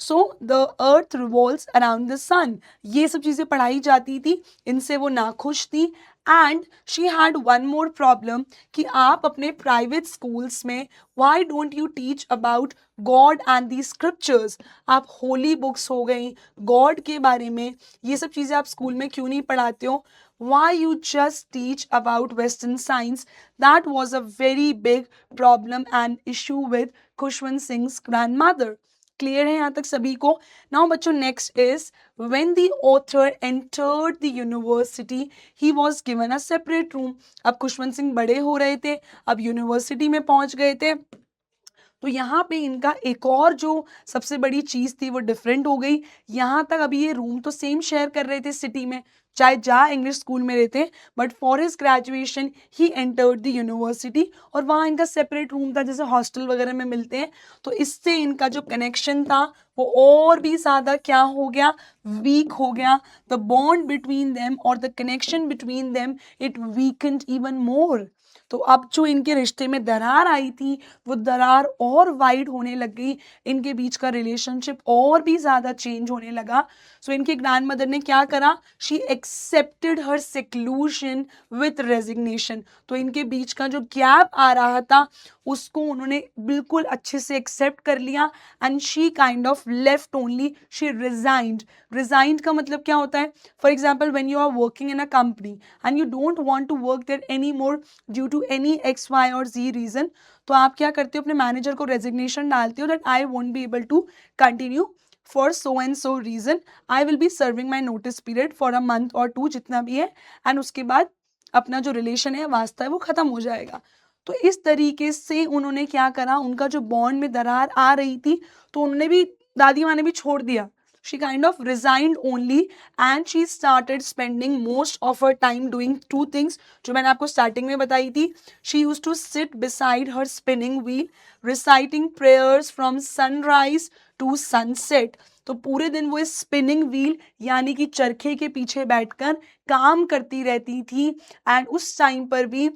So the earth revolves around the sun, ये सब चीज़ें पढ़ाई जाती थी, इनसे वो नाखुश थी। And she had one more problem कि आप अपने प्राइवेट स्कूल्स में why don't you teach about God and the scriptures, आप होली बुक्स हो गई, गॉड के बारे में ये सब चीज़ें आप स्कूल में क्यों नहीं पढ़ाते हो, why you just teach about Western science. That was a very big problem and issue with Khushwant Singh's grandmother. Clear है यहाँ तक सभी को? नाउ बच्चों next is when the author entered the university he was given a separate room. अब खुशवंत सिंह बड़े हो रहे थे, अब यूनिवर्सिटी में पहुंच गए थे, तो यहाँ पे इनका एक और जो सबसे बड़ी चीज़ थी वो डिफरेंट हो गई. यहाँ तक अभी ये रूम तो सेम शेयर कर रहे थे सिटी में, चाहे जहाँ इंग्लिश स्कूल में रहते, but for his graduation he entered the university और वहाँ इनका सेपरेट रूम था जैसे हॉस्टल वगैरह में मिलते हैं. तो इससे इनका जो कनेक्शन था वो और भी ज़्यादा क्या हो गया, वीक हो गया. द बॉन्ड बिटवीन देम और the connection between them it weekend even more. तो अब जो इनके रिश्ते में दरार आई थी वो दरार और वाइड होने लग गई, इनके बीच का रिलेशनशिप और भी ज़्यादा चेंज होने लगा. सो इनके ग्रैंड मदर ने क्या करा, she accepted her seclusion with resignation. तो इनके बीच का जो गैप आ रहा था उसको उन्होंने बिल्कुल अच्छे से एक्सेप्ट कर लिया and she kind of left only, she resigned. Resigned का मतलब क्या होता है, for example when you are working in a company and you don't want to work there any more due to any X Y और Z reason, तो आप क्या करते हो, अपने मैनेजर को रेजिग्नेशन डालते हो that I won't be able to continue for so and so reason, I will be serving my notice period for a month और 2 जितना भी है, एंड उसके बाद अपना जो रिलेशन है वास्ता है वो खत्म हो जाएगा. तो इस तरीके से उन्होंने क्या करा, उनका जो बॉन्ड में दरार आ रही थी तो उन्होंने भी, दादी माँ ने भी छोड़ दिया. She kind of resigned only and she started spending most of her time doing two things जो मैंने आपको स्टार्टिंग में बताई थी. She used to sit beside her spinning wheel reciting prayers from sunrise to sunset. तो पूरे दिन वो इस स्पिनिंग व्हील यानी कि चरखे के पीछे बैठकर काम करती रहती थी एंड उस टाइम पर भी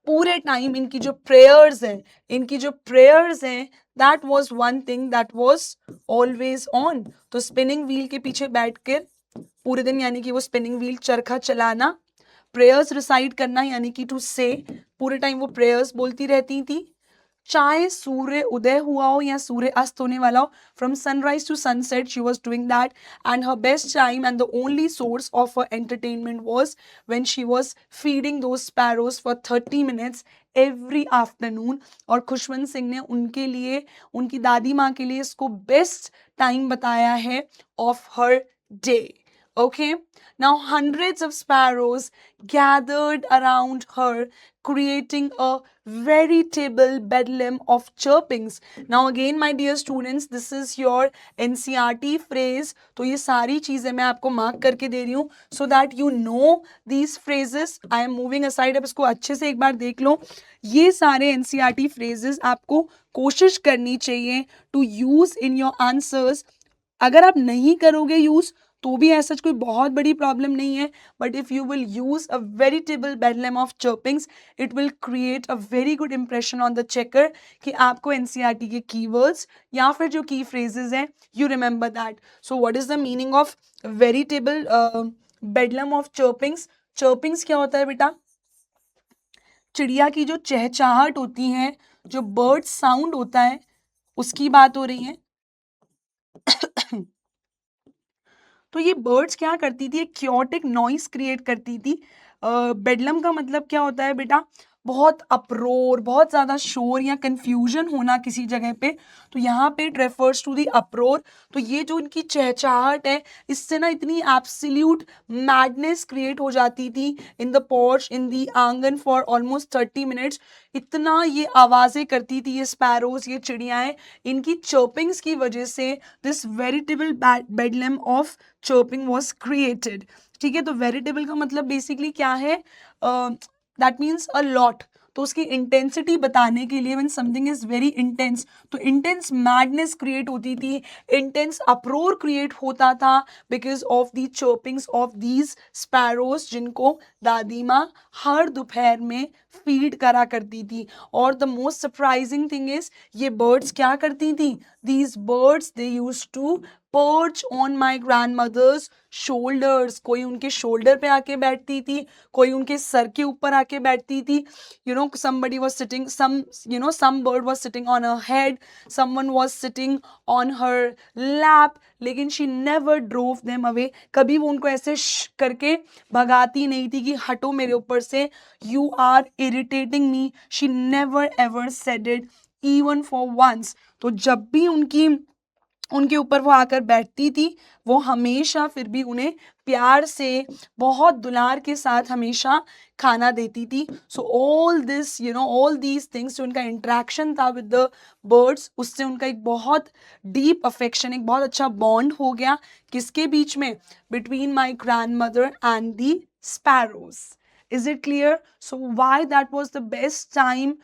पूरे टाइम इनकी जो प्रेयर्स हैं that was one thing that was always on. तो स्पिनिंग व्हील के पीछे बैठकर पूरे दिन यानी कि वो स्पिनिंग व्हील चरखा चलाना, प्रेयर्स रिसाइट करना यानी कि टू से, पूरे टाइम वो प्रेयर्स बोलती रहती थी, चाहे सूर्य उदय हुआ हो या सूर्य अस्त होने वाला हो, from sunrise to sunset she was doing that. And her best time and the only source of her entertainment was when she was feeding दो sparrows for 30 minutes every afternoon. और खुशवंत सिंह ने उनके लिए, उनकी दादी माँ के लिए इसको बेस्ट टाइम बताया है of her day. Okay, now hundreds of sparrows gathered around her, creating a veritable bedlam of chirpings. Now again, my dear students, this is your NCERT phrase. तो ये सारी चीज़ें मैं आपको मार्क करके दे रही हूँ so that you know these phrases. I am moving aside. अब इसको अच्छे से एक बार देख लो. ये सारे NCERT phrases आपको कोशिश करनी चाहिए to use in your answers. अगर आप नहीं करोगे यूज़ तो भी ऐसा कोई बहुत बड़ी प्रॉब्लम नहीं है, but if you will use a veritable bedlam of chirpings it will create a very good impression on the checker कि आपको एनसीईआरटी के कीवर्ड्स या फिर जो की फ्रेजेस हैं you remember that. So what is the meaning of veritable bedlam of chirpings? Chirpings क्या होता है बेटा? चिड़िया की जो चहचहाहट होती है, जो बर्ड साउंड होता है, उसकी बात हो रही है. तो ये बर्ड्स क्या करती थी, एक क्योटिक नॉइस क्रिएट करती थी. बेडलम का मतलब क्या होता है बेटा? बहुत अप्रोर, बहुत ज़्यादा शोर या कन्फ्यूजन होना किसी जगह पे. तो यहाँ पे it refers to the uproar. तो ये जो इनकी चहचहाहट है इससे ना इतनी एब्सोल्यूट मैडनेस क्रिएट हो जाती थी इन द पोर्च, इन दी आंगन फॉर ऑलमोस्ट 30 मिनट्स. इतना ये आवाज़ें करती थी ये स्पैरोज, ये चिड़ियाएँ, इनकी चर्पिंग्स की वजह से this veritable bedlam of chirping was created. ठीक है, तो वेरिटेबल का मतलब बेसिकली क्या है? That means a lot. तो उसकी इंटेंसिटी बताने के लिए when something is very intense, तो इंटेंस मैडनेस क्रिएट होती थी, इंटेंस अप्रोर क्रिएट होता था because of the chirpings of these sparrows जिनको दादी माँ हर दोपहर में फीड करा करती थी. और the most surprising thing is ये बर्ड्स क्या करती थी? These birds they use to perch on my grand mother's shoulders, कोई उनके शोल्डर पे आके बैठती थी, कोई उनके सर के ऊपर आके बैठती थी. Somebody was sitting, some bird was sitting on her head, someone was sitting on her lap, लेकिन she never drove them away. कभी वो उनको ऐसे करके भगाती नहीं थी कि हटो मेरे ऊपर से, you are irritating me. She never ever said it even for once. तो जब भी उनके ऊपर वो आकर बैठती थी, वो हमेशा फिर भी उन्हें प्यार से, बहुत दुलार के साथ हमेशा खाना देती थी. सो ऑल दीज थिंग्स, जो उनका इंट्रैक्शन था विद द बर्ड्स, उससे उनका एक बहुत डीप अफेक्शन, एक बहुत अच्छा बॉन्ड हो गया. किसके बीच में? Between my grand mother and the sparrows. Is it clear? So why that was the best time,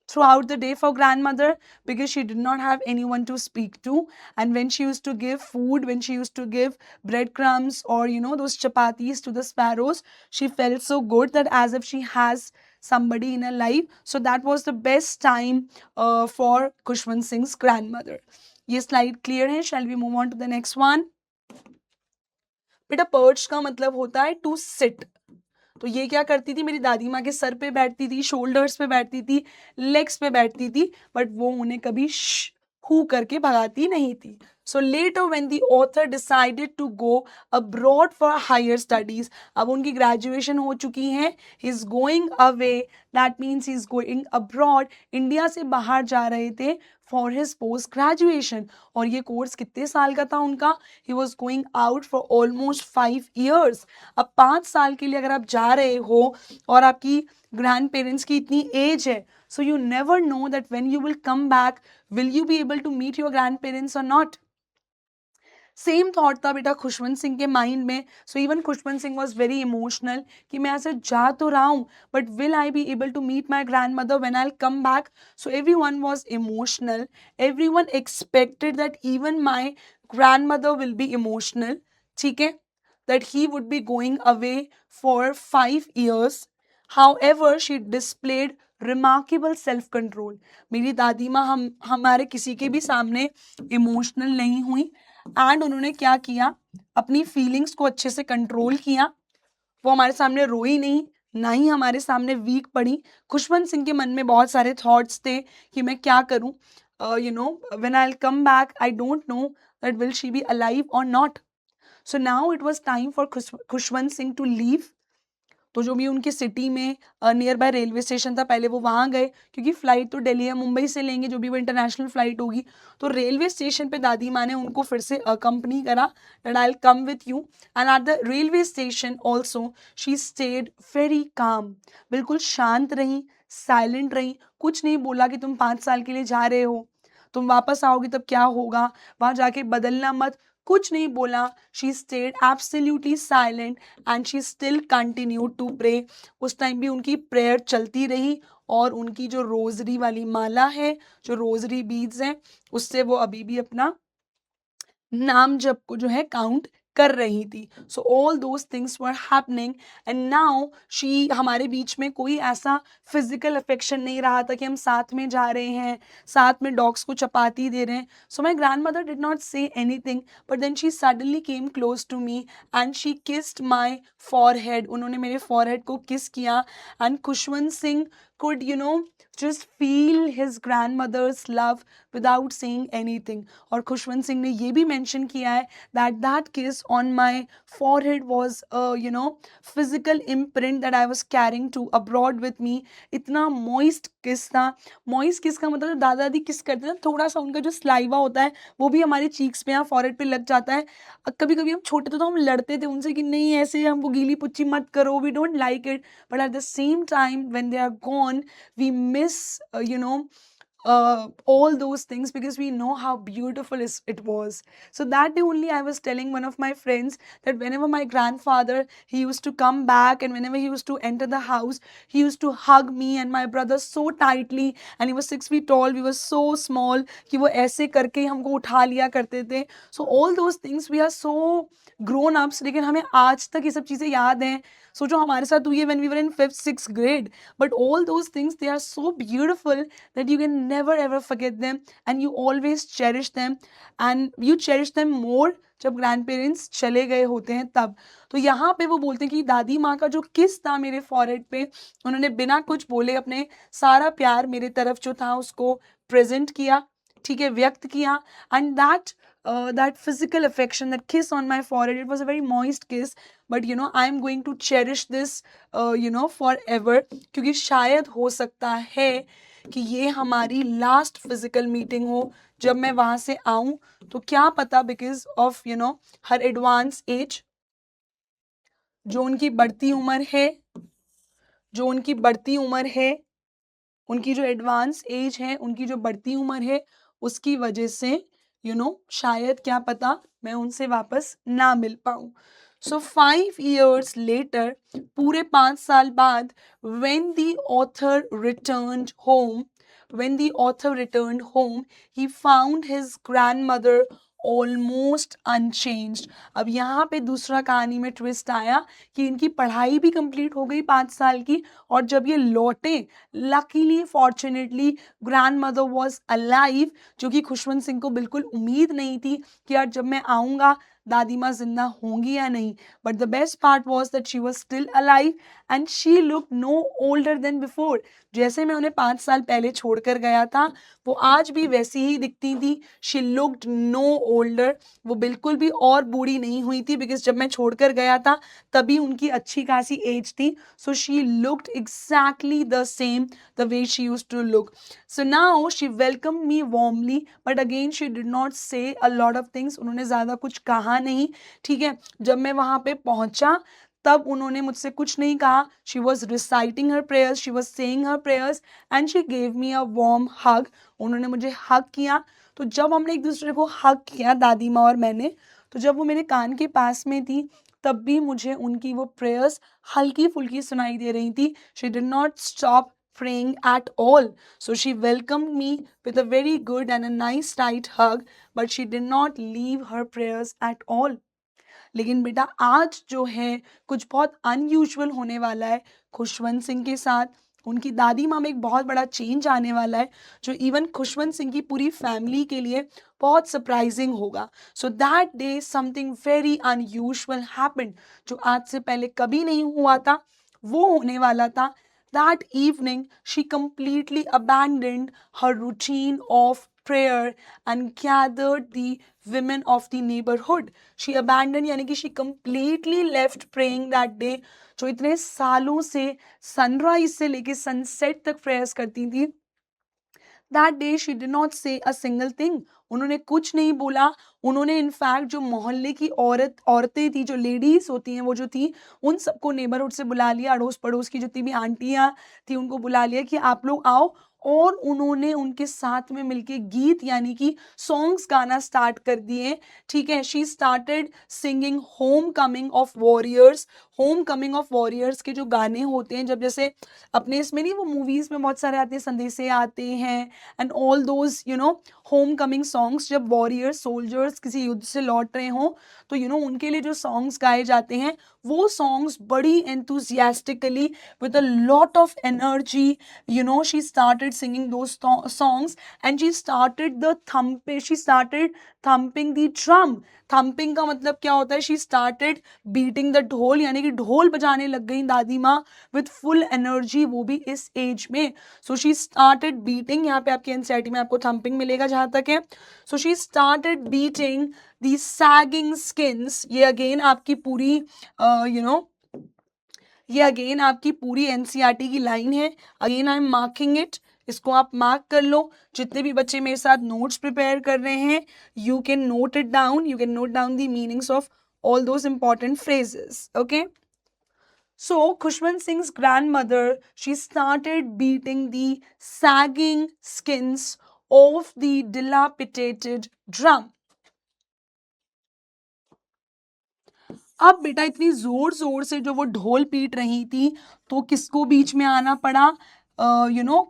throughout the day for grandmother? Because she did not have anyone to speak to, and when she used to give food, when she used to give breadcrumbs or those chapatis to the sparrows, she felt so good, that as if she has somebody in her life. So that was the best time for Khushwant Singh's grandmother. ये slide clear है? Shall we move on to the next one? बेटा perch का मतलब होता है to sit. तो ये क्या करती थी? मेरी दादी माँ के सर पे बैठती थी, शोल्डर्स पे बैठती थी, लेग्स पे बैठती थी, बट वो उन्हें कभी हू करके भगाती नहीं थी. So later when the author decided to go abroad for higher studies, अब उनकी ग्रेजुएशन हो चुकी है, he is going away, that means he is going abroad, India से बाहर जा रहे थे for his post graduation. और ये कोर्स कितने साल का था उनका? he was going out for almost 5 years. अब 5 साल के लिए अगर आप जा रहे हो और आपकी ग्रैंड पेरेंट्स की इतनी एज है, so you never know that when you will come back, will you be able to meet your grandparents or not? Same thought था बेटा खुशवंत सिंह के माइंड में. So even Khushwant Singh was very emotional कि मैं ऐसे जा तो रहा हूँ, but will I be able to meet my grand mother when I come back? So everyone was emotional, everyone expected that even my grand mother will be emotional. ठीक है, that he would be going away for 5 years. However, she displayed remarkable self control. मेरी दादी माँ हमारे किसी के भी सामने इमोशनल नहीं हुई, एंड उन्होंने क्या किया? अपनी फीलिंग्स को अच्छे से कंट्रोल किया. वो हमारे सामने रोई नहीं, ना ही हमारे सामने वीक पड़ी. खुशवंत सिंह के मन में बहुत सारे थॉट्स थे कि मैं क्या करूं, when I will come back, I don't know that will she be alive और not. So now it was time for Khushwant Singh to leave. तो जो भी उनकी सिटी में नियर बाय रेलवे स्टेशन था, पहले वो वहाँ गए, क्योंकि फ़्लाइट तो दिल्ली या मुंबई से लेंगे, जो भी वो इंटरनेशनल फ़्लाइट होगी. तो रेलवे स्टेशन पे दादी माँ ने उनको फिर से अकम्पनी करा, that I will come with you. And at the railway station also she stayed very calm. बिल्कुल शांत रही, साइलेंट रही, कुछ नहीं बोला कि तुम 5 साल के लिए जा रहे हो, तुम वापस आओगी तब क्या होगा, वहाँ जाके बदलना मत, कुछ नहीं बोला. She stayed absolutely silent and she still continue to pray. उस टाइम भी उनकी प्रेयर चलती रही, और उनकी जो रोजरी वाली माला है, जो रोजरी बीड्स हैं, उससे वो अभी भी अपना नाम जप को जो है काउंट कर रही थी. So all those things were happening, and now she, हमारे बीच में कोई ऐसा फिजिकल अफेक्शन नहीं रहा था कि हम साथ में जा रहे हैं, साथ में डॉग्स को चपाती दे रहे हैं. So my grand mother did not say anything, but then she suddenly came close to me and she kissed my forehead. उन्होंने मेरे फॉरहेड को किस किया, and Khushwant Singh could just feel his grandmother's love without saying anything. और खुशवंत सिंह ने ये भी mention किया है that kiss on my forehead was a physical imprint that I was carrying to abroad with me. इतना moist किस था. moist किस का मतलब दादा दादी किस करते हैं, थोड़ा सा उनका जो स्लाइवा होता है वो भी हमारे चीक्स पे या फॉरहेड पे लग जाता है. कभी कभी हम छोटे थे तो हम लड़ते थे उनसे कि नहीं ऐसे हमको गीली पुच्ची मत करो, we don't like it. But at the same time when they are gone, we miss all those things, because we know how beautiful it was. So that day only I was telling one of my friends that whenever my grandfather, he used to come back, and whenever he used to enter the house, he used to hug me and my brother so tightly, and he was 6 feet tall, we were so small कि वो ऐसे करके ही हमको उठा लिया करते थे. So all those things, we are so grown ups, लेकिन हमें आज तक ये सब चीज़ें याद हैं. सोचो हमारे साथ हुई है when we were in 5th 6th grade, but all those things, they are so beautiful that you can never ever forget them and you always cherish them and you cherish them more जब grand parents चले गए होते हैं तब। तो यहाँ पे वो बोलते हैं कि दादी माँ का जो किस था मेरे फॉरहेड पे, उन्होंने बिना कुछ बोले अपने सारा प्यार मेरे तरफ जो था उसको प्रेजेंट किया, ठीक है, व्यक्त किया। And that physical affection, that kiss on my forehead, it was a very moist kiss, but I am going to cherish this forever, क्योंकि शायद हो सकता है कि ये हमारी लास्ट फिजिकल मीटिंग हो जब मैं वहां से आऊं, तो क्या पता because of her advance age, जो उनकी बढ़ती उम्र है, उनकी जो एडवांस एज है, उनकी जो बढ़ती उम्र है, उसकी वजह से शायद क्या पता मैं उनसे वापस ना मिल पाऊं। सो 5 years later, पूरे 5 साल बाद, when the author returned home, he found his grandmother almost unchanged. अब यहाँ पे दूसरा कहानी में ट्विस्ट आया कि इनकी पढ़ाई भी कंप्लीट हो गई 5 साल की, और जब ये लौटे, luckily fortunately grand mother was alive, जो कि खुशवंत सिंह को बिल्कुल उम्मीद नहीं थी कि यार जब मैं आऊँगा दादी माँ जिंदा होंगी या नहीं। But the best part was that she was still alive and she look know older than before. जैसे मैं उन्हें 5 साल पहले छोड़कर गया था, वो आज भी वैसी ही दिखती थी। शी लुक्ड नो ओल्डर, वो बिल्कुल भी और बूढ़ी नहीं हुई थी, बिकॉज जब मैं छोड़कर गया था तभी उनकी अच्छी खासी एज थी। So she looked exactly the same the way she used to look. So now she welcome me warmly, but again she did not say a lot of things, उन्होंने ज़्यादा कुछ कहा नहीं, ठीक है। जब मैं वहाँ पे पहुँचा तब उन्होंने मुझसे कुछ नहीं कहा। She was reciting her prayers, she was saying her prayers and she gave me a warm hug. उन्होंने मुझे हग किया। तो जब हमने एक दूसरे को हग किया, दादी माँ और मैंने, तो जब वो मेरे कान के पास में थी तब भी मुझे उनकी वो प्रेयर्स हल्की फुल्की सुनाई दे रही थी। She did not stop praying at all. So she welcomed me with a very good and a nice tight hug, but she did not leave her prayers at all. लेकिन बेटा आज जो है कुछ बहुत अनयूजुअल होने वाला है खुशवंत सिंह के साथ। उनकी दादी माँ में एक बहुत बड़ा चेंज आने वाला है, जो इवन खुशवंत सिंह की पूरी फैमिली के लिए बहुत सरप्राइजिंग होगा। So that day something very unusual happened, जो आज से पहले कभी नहीं हुआ था, वो होने वाला था। That evening, she completely abandoned her routine of prayer and gathered the women of the neighborhood. She abandoned यानी कि she completely left praying that day. जो इतने सालों से सनराइज से लेके सनसेट तक प्रेयर्स करती थी, that day she did not say a single thing, उन्होंने कुछ नहीं बोला। उन्होंने इनफैक्ट जो मोहल्ले की औरतें थी, जो लेडीज होती हैं, वो जो थी, उन सबको नेबरहुड से बुला लिया, अड़ोस पड़ोस की जितनी भी आंटियां थी उनको बुला लिया कि आप लोग आओ, और उन्होंने उनके साथ में मिलके गीत यानी कि सॉन्ग्स गाना स्टार्ट कर दिए, ठीक है। She started singing home coming of warriors. Home coming of warriors के जो गाने होते हैं, जब जैसे अपने इसमें नहीं, वो मूवीज में बहुत सारे आते हैं, संदेशे आते हैं and all those home coming songs, जब वॉरियर्स सोल्जर्स किसी युद्ध से लौट रहे हों तो उनके लिए जो सॉन्ग्स गाए जाते हैं, वो सॉन्ग्स बड़ी enthusiastically with a lot of energy, she started singing those songs and she started thumping the drum. Thumping का मतलब क्या होता है? शी स्टार्टेड बीटिंग द ढोल, यानी कि ढोल बजाने लग गई दादी माँ विथ फुल एनर्जी, वो भी इस एज में। सो शी स्टार्टेड बीटिंग, यहाँ पे आपकी एनसीईआरटी में आपको थम्पिंग मिलेगा जहाँ तक है। So she started beating the sagging skins. ये अगेन आपकी पूरी ये अगेन आपकी पूरी एनसीईआरटी की लाइन है। Again I am marking it, इसको आप मार्क कर लो। जितने भी बच्चे मेरे साथ नोट्स प्रिपेयर कर रहे हैं, you can note it down, you can note down the meanings of all those important phrases. Okay, so Khushwant Singh's grandmother, she started beating the sagging skins of the dilapidated drum. अब बेटा इतनी जोर जोर से जो वो ढोल पीट रही थी, तो किसको बीच में आना पड़ा?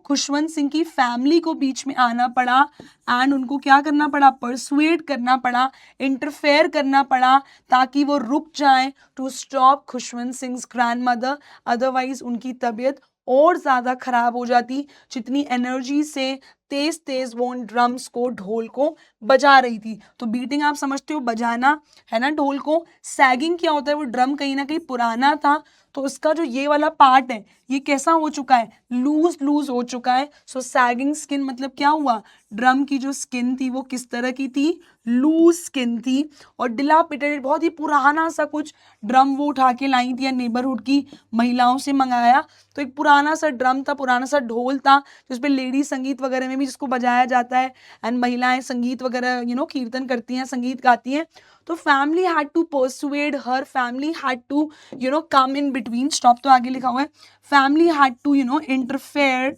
खुशवंत सिंह की फैमिली को बीच में आना पड़ा एंड उनको क्या करना पड़ा? परसुएड करना पड़ा, इंटरफेयर करना पड़ा, ताकि वो रुक जाएं, to stop Khushwant Singh grandmother, otherwise उनकी तबीयत और ज़्यादा खराब हो जाती जितनी एनर्जी से तेज तेज वो उन ड्रम्स को, ढोल को बजा रही थी। तो बीटिंग आप समझते हो, बजाना है ना ढोल को। सैगिंग क्या होता है, वो ड्रम कहीं ना कहीं पुराना था, तो उसका जो ये वाला पार्ट है ये कैसा हो चुका है, लूज लूज हो चुका है। सो सैगिंग स्किन मतलब क्या हुआ, ड्रम की जो स्किन थी वो किस तरह की थी, लूज स्किन थी। और डिलापिटेटेड, बहुत ही पुराना सा कुछ ड्रम वो उठा के लाई थी या नेबरहुड की महिलाओं से मंगाया। तो एक पुराना सा ड्रम था, पुराना सा ढोल था, जिस पे लेडी संगीत वगैरह में भी जिसको बजाया जाता है, एंड महिलाएं संगीत वगैरह कीर्तन करती हैं, संगीत गाती हैं। तो family had to persuade her, family had to come in between, stop तो आगे लिखा हुआ है, फैमिली हैड टू इंटरफेयर।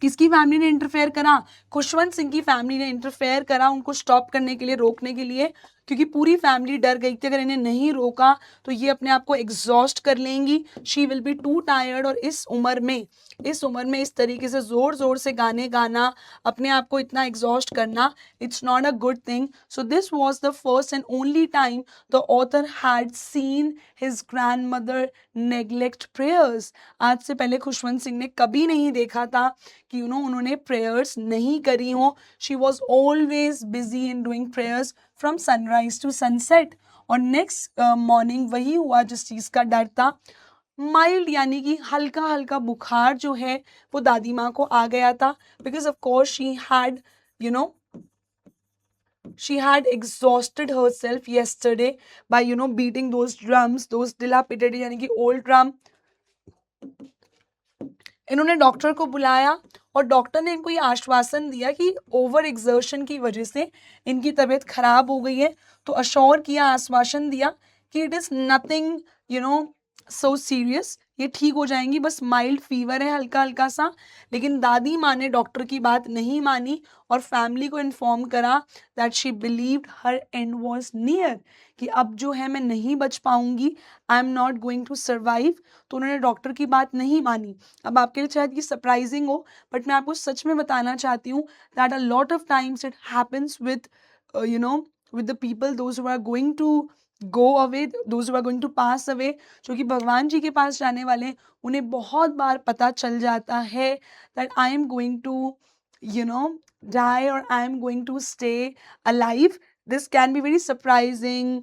किसकी फैमिली ने इंटरफेयर करा, खुशवंत सिंह की फैमिली ने इंटरफेयर करा उनको स्टॉप करने के लिए, रोकने के लिए, क्योंकि पूरी फैमिली डर गई थी अगर इन्हें नहीं रोका तो ये अपने आप को एग्जॉस्ट कर लेंगी, she will be to tired. और इस उम्र में इस तरीके से जोर जोर से गाने गाना, अपने आप को इतना एग्जॉस्ट करना, it's not a good thing. So this was the first and only time the author had seen his grand mother neglect prayers. आज से पहले खुशवंत सिंह ने कभी नहीं देखा था कि उन्होंने प्रेयर्स नहीं करी हो। She was always busy in doing prayers from sunrise to sunset. और नेक्स्ट मॉर्निंग वही हुआ जिस चीज़ का डर था, माइल्ड यानी कि हल्का हल्का बुखार जो है वो दादी माँ को आ गया था, because of course she had exhausted herself yesterday by beating those drums, those dilapidated यानी कि old drum। इन्होंने डॉक्टर को बुलाया और डॉक्टर ने इनको ये आश्वासन दिया कि ओवर एग्जर्शन की वजह से इनकी तबीयत खराब हो गई है। तो अश्योर किया, आश्वासन दिया कि it is nothing so serious, ये ठीक हो जाएंगी, बस माइल्ड फीवर है हल्का हल्का सा। लेकिन दादी माँ ने डॉक्टर की बात नहीं मानी और फैमिली को इन्फॉर्म करा that she believed her end was near, कि अब जो है मैं नहीं बच पाऊंगी, I am not going to survive. तो उन्होंने डॉक्टर की बात नहीं मानी। अब आपके लिए शायद ये सरप्राइजिंग हो, बट मैं आपको सच में बताना चाहती हूँ that a lot of times it happens with with the people those who are going to go away, those who are going to pass away, जो कि भगवान जी के पास जाने वाले हैं, उन्हें बहुत बार पता चल जाता है that I am going to die or I am going to stay alive। This can be very surprising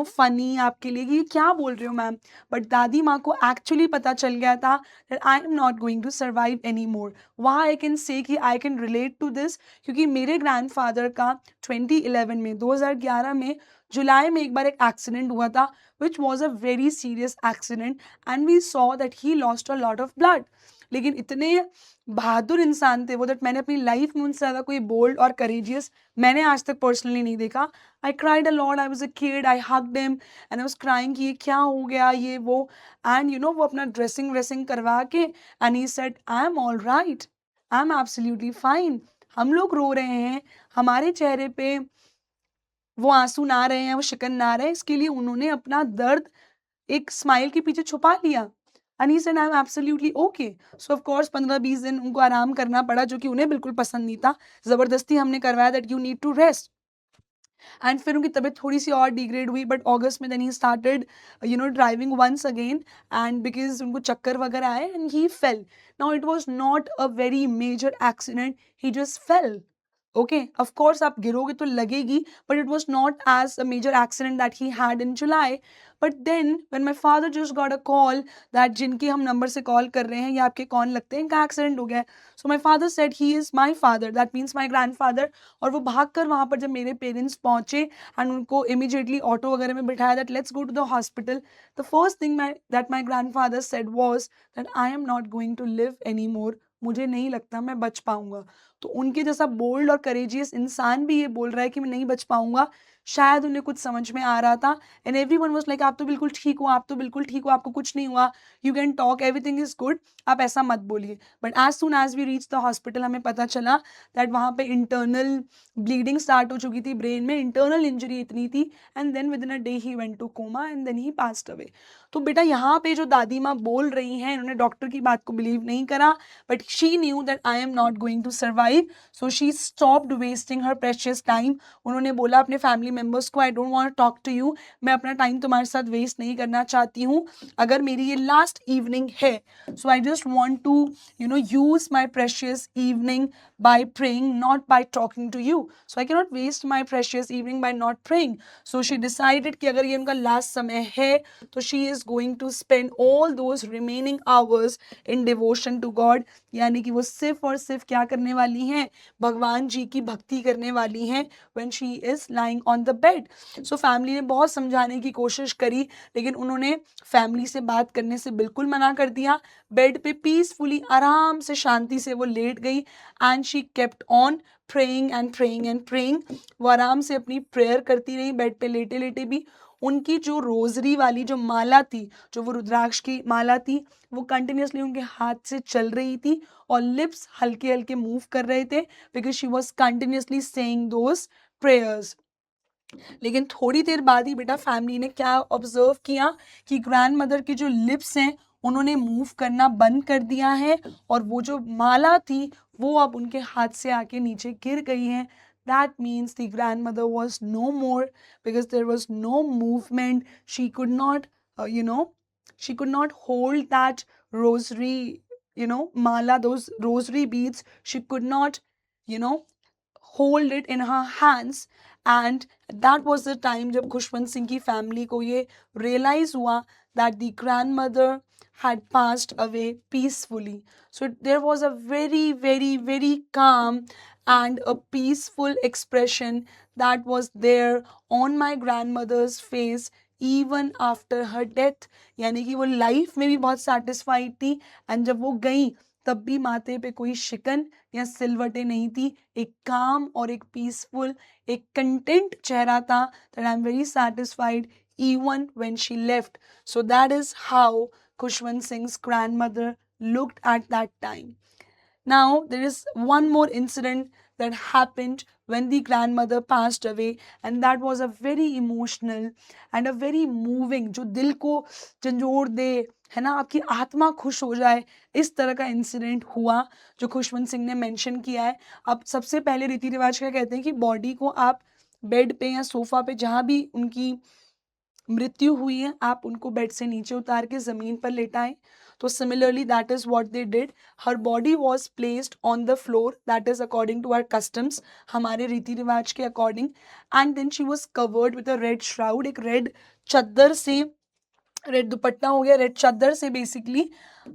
funny आपके लिए कि ये क्या बोल रहे हो मैम, बट दादी माँ को एक्चुअली पता चल गया था that I am not going to survive any more. वहाँ आई कैन से कि I can relate to this, क्योंकि मेरे ग्रैंडफादर का 2011 में 2011 में जुलाई में एक बार एक एक्सीडेंट हुआ था, which was a very serious accident, and we saw that he lost a lot of blood. लेकिन इतने बहादुर इंसान थे वो दैट मैंने अपनी लाइफ में उनसे ज़्यादा कोई बोल्ड और करेजियस मैंने आज तक पर्सनली नहीं देखा। I cried a lot, I was a kid, I hugged him and I was crying कि ये क्या हो गया ये वो, एंड वो अपना ड्रेसिंग व्रेसिंग करवा के and he said I am all right, I am absolutely fine. हम लोग रो रहे हैं, हमारे चेहरे पे वो आंसू ना रहे हैं, वो शिकन ना रहे, इसके लिए उन्होंने अपना दर्द एक स्माइल के पीछे छुपा लिया। And he said I am absolutely okay. So of course 15-20 दिन उनको आराम करना पड़ा, जो कि उन्हें बिल्कुल पसंद नहीं था। ज़बरदस्ती हमने करवाया that you need to rest, and फिर उनकी तबीयत थोड़ी सी और डिग्रेड हुई, बट अगस्त में then he started driving once again, and because उनको चक्कर वगैरह आए and he fell. Now it was not a very major accident, he just fell. Okay, of course आप गिरोगे तो लगेगी, but it was not as a major accident that he had in जुलाई। But then when my father just got a call that जिनके हम number से call कर रहे हैं ये आपके कौन लगते हैं, इनका एक्सीडेंट हो गया है। So my father said he is my father, that means my grandfather. और वो भाग कर वहाँ पर जब मेरे पेरेंट्स पहुँचे एंड उनको इमीडिएटली ऑटो वगैरह में बिठाया that let's go to the hospital, the first thing that my grandfather said was that I am not going to live any more, मुझे नहीं लगता मैं बच पाऊंगा। तो उनके जैसा बोल्ड और करेजियस इंसान भी ये बोल रहा है कि मैं नहीं बच पाऊंगा, शायद उन्हें कुछ समझ में आ रहा था। एंड एवरीवन वाज लाइक आप तो बिल्कुल ठीक हो, आप तो बिल्कुल ठीक हो, आपको कुछ नहीं हुआ, you can talk, everything is good, आप ऐसा मत बोलिए। But as soon as we reach the hospital हमें पता चला दैट वहाँ पे इंटरनल ब्लीडिंग स्टार्ट हो चुकी थी ब्रेन में, इंटरनल इंजरी इतनी थी, and then within a day he went to coma and then he passed away. तो बेटा यहाँ पे जो दादी माँ बोल रही हैं, इन्होंने डॉक्टर की बात को बिलीव नहीं करा, but she knew that I am not going to survive, so she stopped wasting her precious time. उन्होंने बोला अपने फैमिली मेम्बर्स को I don't want to talk to you, मैं अपना टाइम तुम्हारे साथ वेस्ट नहीं करना चाहती हूँ, अगर मेरी ये लास्ट इवनिंग है, so I just want to use my precious evening by praying, not by talking to you. So I cannot waste my precious evening by not praying. So she decided कि अगर ये उनका last समय है तो she is going to spend all those remaining hours in devotion to God. यानी कि वो सिर्फ और सिर्फ क्या करने वाली हैं, भगवान जी की भक्ति करने वाली हैं when she is lying on the bed. So family ने बहुत समझाने की कोशिश करी, लेकिन उन्होंने फैमिली से बात करने से बिल्कुल मना कर दिया. बेड पे पीसफुली आराम से शांति से वो लेट गई and she kept on praying and praying and praying. वो आराम से अपनी प्रेयर करती रही बेड पे लेटे लेटे भी. उनकी जो रोजरी वाली जो माला थी, जो वो रुद्राक्ष की माला थी, वो कंटिन्यूसली उनके हाथ से चल रही थी और लिप्स हल्के हल्के मूव कर रहे थे because she was continuously saying those prayers. लेकिन थोड़ी देर बाद ही बेटा फैमिली ने क्या ऑब्जर्व किया कि ग्रैंड मदर की जो लिप्स हैं उन्होंने मूव करना बंद कर दिया है और वो जो माला थी वो अब उनके हाथ से आके नीचे गिर गई है. That means the grandmother was no more because there was no movement. She could not, she could not hold that rosary, mala, those rosary beads. She could not, you know, hold it in her hands. And that was the time जब खुशवंत सिंह की family को ये realize हुआ that the grandmother had passed away peacefully. So there was a very, very, very calm and a peaceful expression that was there on my grandmother's face even after her death. यानी कि वो life में भी बहुत satisfied थी and जब वो गई तब भी माथे पे कोई शिकन या सिलवटें नहीं थी. एक काम और एक पीसफुल, एक कंटेंट चेहरा था that I'm very satisfied even when she left. So that is how Khushwant Singh's grandmother looked at that time. Now there is one more incident that happened when the grandmother passed away, and that was a very emotional and a very moving, जो दिल को झंझोर दे, है ना, आपकी आत्मा खुश हो जाए, इस तरह का इंसिडेंट हुआ जो खुशवंत सिंह ने मेंशन किया है. अब सबसे पहले रीति रिवाज क्या कहते हैं कि बॉडी को आप बेड पे या सोफा पे जहाँ भी उनकी मृत्यु हुई है आप उनको बेड से नीचे उतार के ज़मीन पर लेटाएं. तो similarly that is what they did. Her body was placed on the floor, that is according to our customs, हमारे रीति रिवाज के according. And then she was covered with a red shroud, एक रेड चद्दर से, रेड दुपट्टा हो गया, red चादर से बेसिकली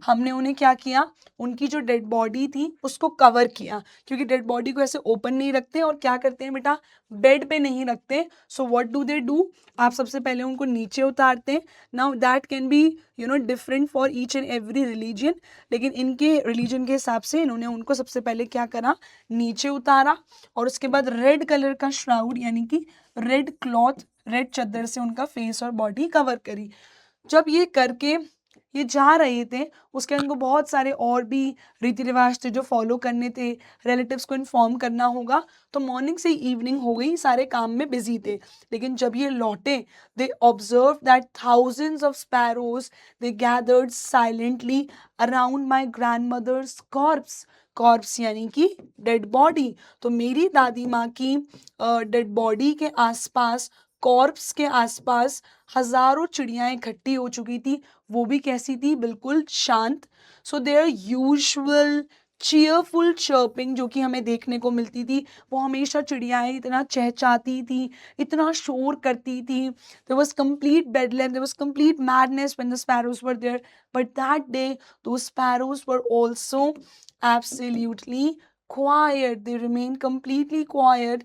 हमने उन्हें क्या किया, उनकी जो डेड बॉडी थी उसको कवर किया, क्योंकि डेड बॉडी को ऐसे ओपन नहीं रखते और क्या करते हैं बेटा, बेड पे नहीं रखते. So what do they do, आप सबसे पहले उनको नीचे उतारते हैं. Now that can be different for each and every religion, लेकिन इनके रिलीजन के हिसाब से इन्होंने उनको सबसे पहले क्या करा, नीचे उतारा और उसके बाद रेड कलर का श्राउड यानी कि रेड क्लॉथ, रेड चादर से उनका फेस और बॉडी कवर करी. जब ये करके ये जा रहे थे उसके उनको बहुत सारे और भी रीति रिवाज थे जो फॉलो करने थे, रिलेटिव्स को इन्फॉर्म करना होगा. तो मॉर्निंग से इवनिंग हो गई, सारे काम में बिजी थे. लेकिन जब ये लौटे they observe that thousands of sparrows they gathered silently around my grand mother's corpse. Corpse यानी कि डेड बॉडी. तो मेरी दादी माँ की डेड बॉडी के आसपास, कॉर्प्स के आसपास हजारों चिड़ियाँ इकट्ठी हो चुकी थी. वो भी कैसी थी, बिल्कुल शांत. So there usual cheerful chirping जो कि हमें देखने को मिलती थी, वो हमेशा चिड़ियाएँ इतना चहचहाती थी, इतना शोर करती थी. There was complete bedlam, there was complete madness when the sparrows were there. But that day those sparrows were also absolutely quiet. They remained completely quiet